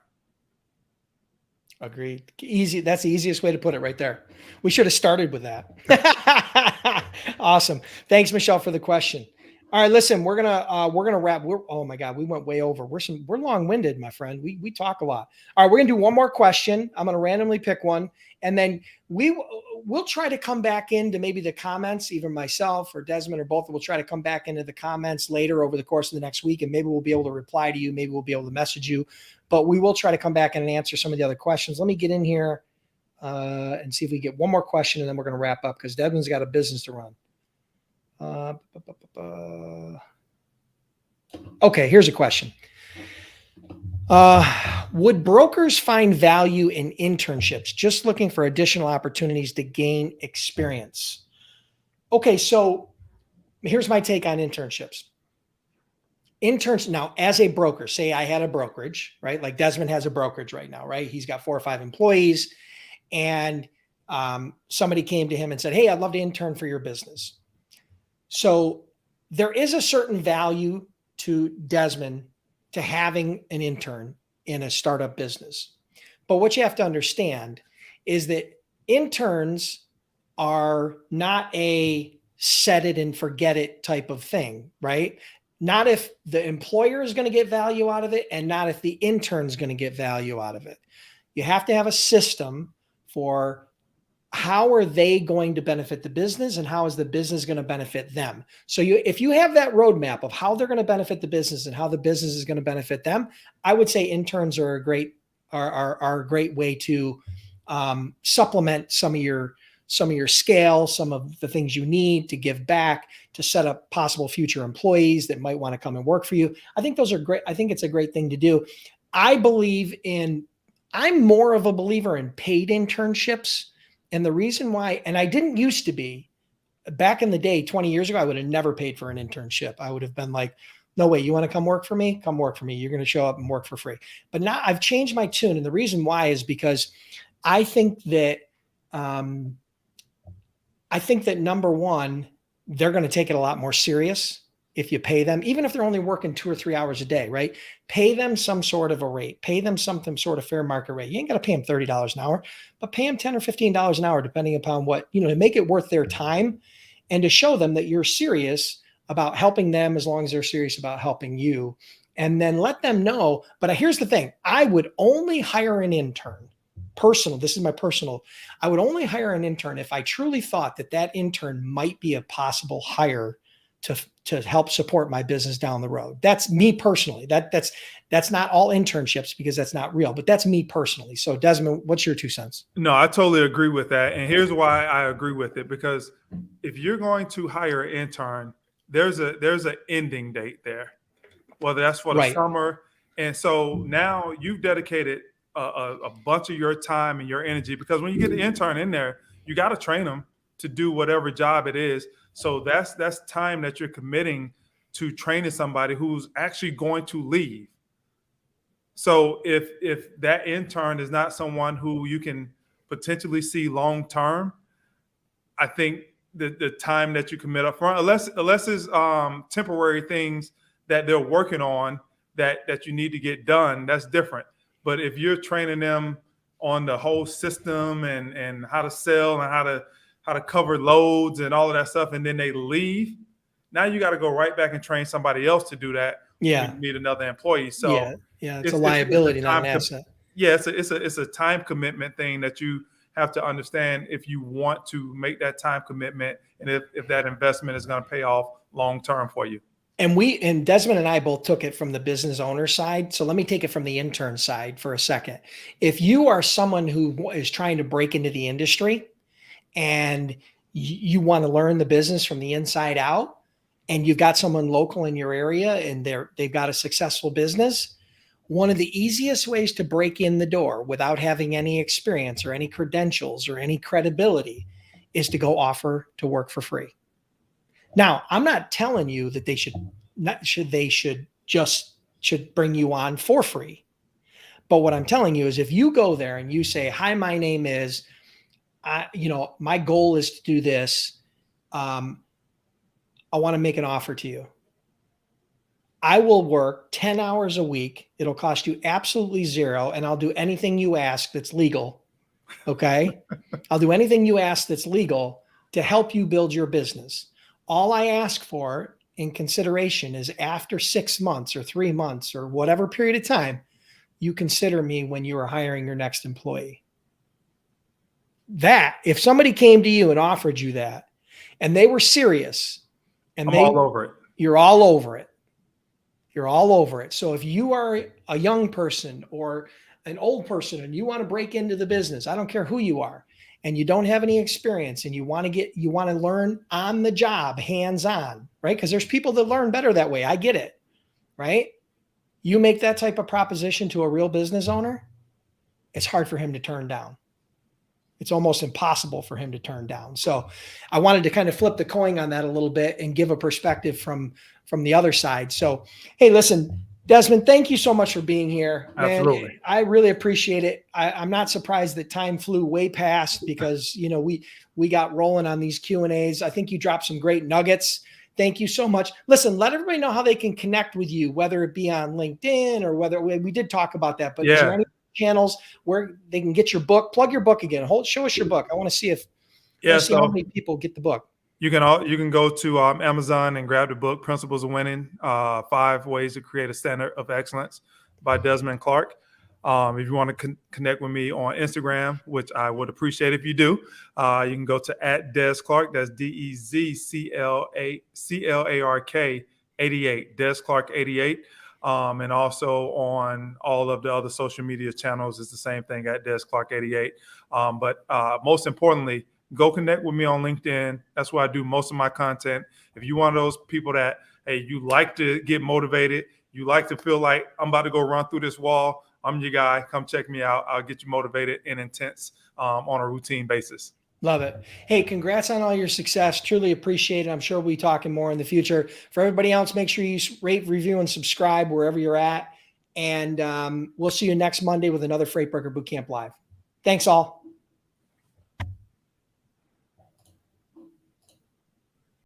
Speaker 1: Agreed. Easy. That's the easiest way to put it right there. We should have started with that. Awesome. Thanks, Michelle, for the question. All right, listen, we're gonna wrap. Oh my God, we went way over. We're long-winded, my friend. We talk a lot. All right, we're gonna do one more question. I'm gonna randomly pick one, and then we'll try to come back into maybe the comments. Either myself or Desmond or both will try to come back into the comments later over the course of the next week, and maybe we'll be able to reply to you. Maybe we'll be able to message you, but we will try to come back and answer some of the other questions. Let me get in here and see if we get one more question, and then we're gonna wrap up because Desmond's got a business to run. Okay, here's a question. Would brokers find value in internships, just looking for additional opportunities to gain experience? Okay, so here's my take on internships. Now, as a broker, say I had a brokerage, right? Like Desmond has a brokerage right now, right? He's got 4 or 5 employees, and somebody came to him and said, hey, I'd love to intern for your business. So there is a certain value to Desmond to having an intern in a startup business. But what you have to understand is that interns are not a set it and forget it type of thing, right? Not if the employer is going to get value out of it, and not if the intern is going to get value out of it. You have to have a system for how are they going to benefit the business and how is the business going to benefit them? So if you have that roadmap of how they're going to benefit the business and how the business is going to benefit them, I would say interns are a great way to supplement some of your scale, some of the things you need to give back, to set up possible future employees that might want to come and work for you. I think those are great. I think it's a great thing to do. I'm more of a believer in paid internships. And the reason why, and I didn't used to be, back in the day, 20 years ago, I would have never paid for an internship. I would have been like, no way, you want to come work for me? Come work for me. You're going to show up and work for free. But now I've changed my tune. And the reason why is because I think that number one, they're going to take it a lot more serious if you pay them, even if they're only working 2 or 3 hours a day, right? Pay them some sort of a rate, pay them something sort of fair market rate. You ain't got to pay them $30 an hour, but pay them $10 or $15 an hour, depending upon what, to make it worth their time and to show them that you're serious about helping them as long as they're serious about helping you. And then let them know. But here's the thing. I would only hire an intern. This is my personal. I would only hire an intern if I truly thought that intern might be a possible hire to help support my business down the road. That's me personally. That's not all internships because that's not real, but that's me personally. So Desmond, what's your 2 cents?
Speaker 2: No, I totally agree with that. And here's why I agree with it, because if you're going to hire an intern, there's an ending date there, whether that's for the summer. And so now you've dedicated a bunch of your time and your energy, because when you get the intern in there, you got to train them to do whatever job it is. So that's time that you're committing to training somebody who's actually going to leave. So if that intern is not someone who you can potentially see long term, I think the time that you commit up front, unless it's temporary things that they're working on that you need to get done, that's different. But if you're training them on the whole system and how to sell and how to cover loads and all of that stuff, and then they leave, now you got to go right back and train somebody else to do that.
Speaker 1: Yeah.
Speaker 2: You need another employee. So
Speaker 1: it's a liability, not an asset.
Speaker 2: Yeah, it's a time commitment thing that you have to understand if you want to make that time commitment, and if that investment is going to pay off long term for you.
Speaker 1: And Desmond and I both took it from the business owner side. So let me take it from the intern side for a second. If you are someone who is trying to break into the industry and you want to learn the business from the inside out, and you've got someone local in your area and they've got a successful business, one of the easiest ways to break in the door without having any experience or any credentials or any credibility is to go offer to work for free. Now, I'm not telling you that they should bring you on for free. But what I'm telling you is, if you go there and you say, "Hi, my name is, my goal is to do this. I want to make an offer to you. I will work 10 hours a week. It'll cost you absolutely zero, and I'll do anything you ask that's legal." Okay? I'll do anything you ask that's legal to help you build your business. All I ask for in consideration is, after 6 months or 3 months or whatever period of time, you consider me when you are hiring your next employee. That, if somebody came to you and offered you that and they were serious, and
Speaker 2: I'm all over it.
Speaker 1: You're all over it. You're all over it. So if you are a young person or an old person and you want to break into the business, I don't care who you are, and you don't have any experience and you want to learn on the job, hands-on, right? Because there's people that learn better that way. I get it, right? You make that type of proposition to a real business owner, it's hard for him to turn down. It's almost impossible for him to turn down. So I wanted to kind of flip the coin on that a little bit and give a perspective from the other side. So, hey, listen, Desmond, thank you so much for being here. Man,
Speaker 2: absolutely.
Speaker 1: I really appreciate it. I'm not surprised that time flew way past, because, we got rolling on these Q&As. I think you dropped some great nuggets. Thank you so much. Listen, let everybody know how they can connect with you, whether it be on LinkedIn or whether we did talk about that, but is there any channels where they can get your book? Plug your book again. Show us your book. I want to see see how many people get the book.
Speaker 2: You can go to Amazon and grab the book, Principles of Winning, 5 Ways to Create a Standard of Excellence by Desmond Clark. If you want to connect with me on Instagram, which I would appreciate if you do, you can go to @DesClark. That's DEZCLARK 88, Des Clark 88. And also on all of the other social media channels, it's the same thing, @Des Clark 88. But most importantly, go connect with me on LinkedIn. That's where I do most of my content. If you one of those people that, hey, you like to get motivated, you like to feel like I'm about to go run through this wall, I'm your guy. Come check me out. I'll get you motivated and intense on a routine basis.
Speaker 1: Love it. Hey, congrats on all your success. Truly appreciate it. I'm sure we'll be talking more in the future. For everybody else, make sure you rate, review, and subscribe wherever you're at. And we'll see you next Monday with another Freight Broker Bootcamp Live. Thanks all.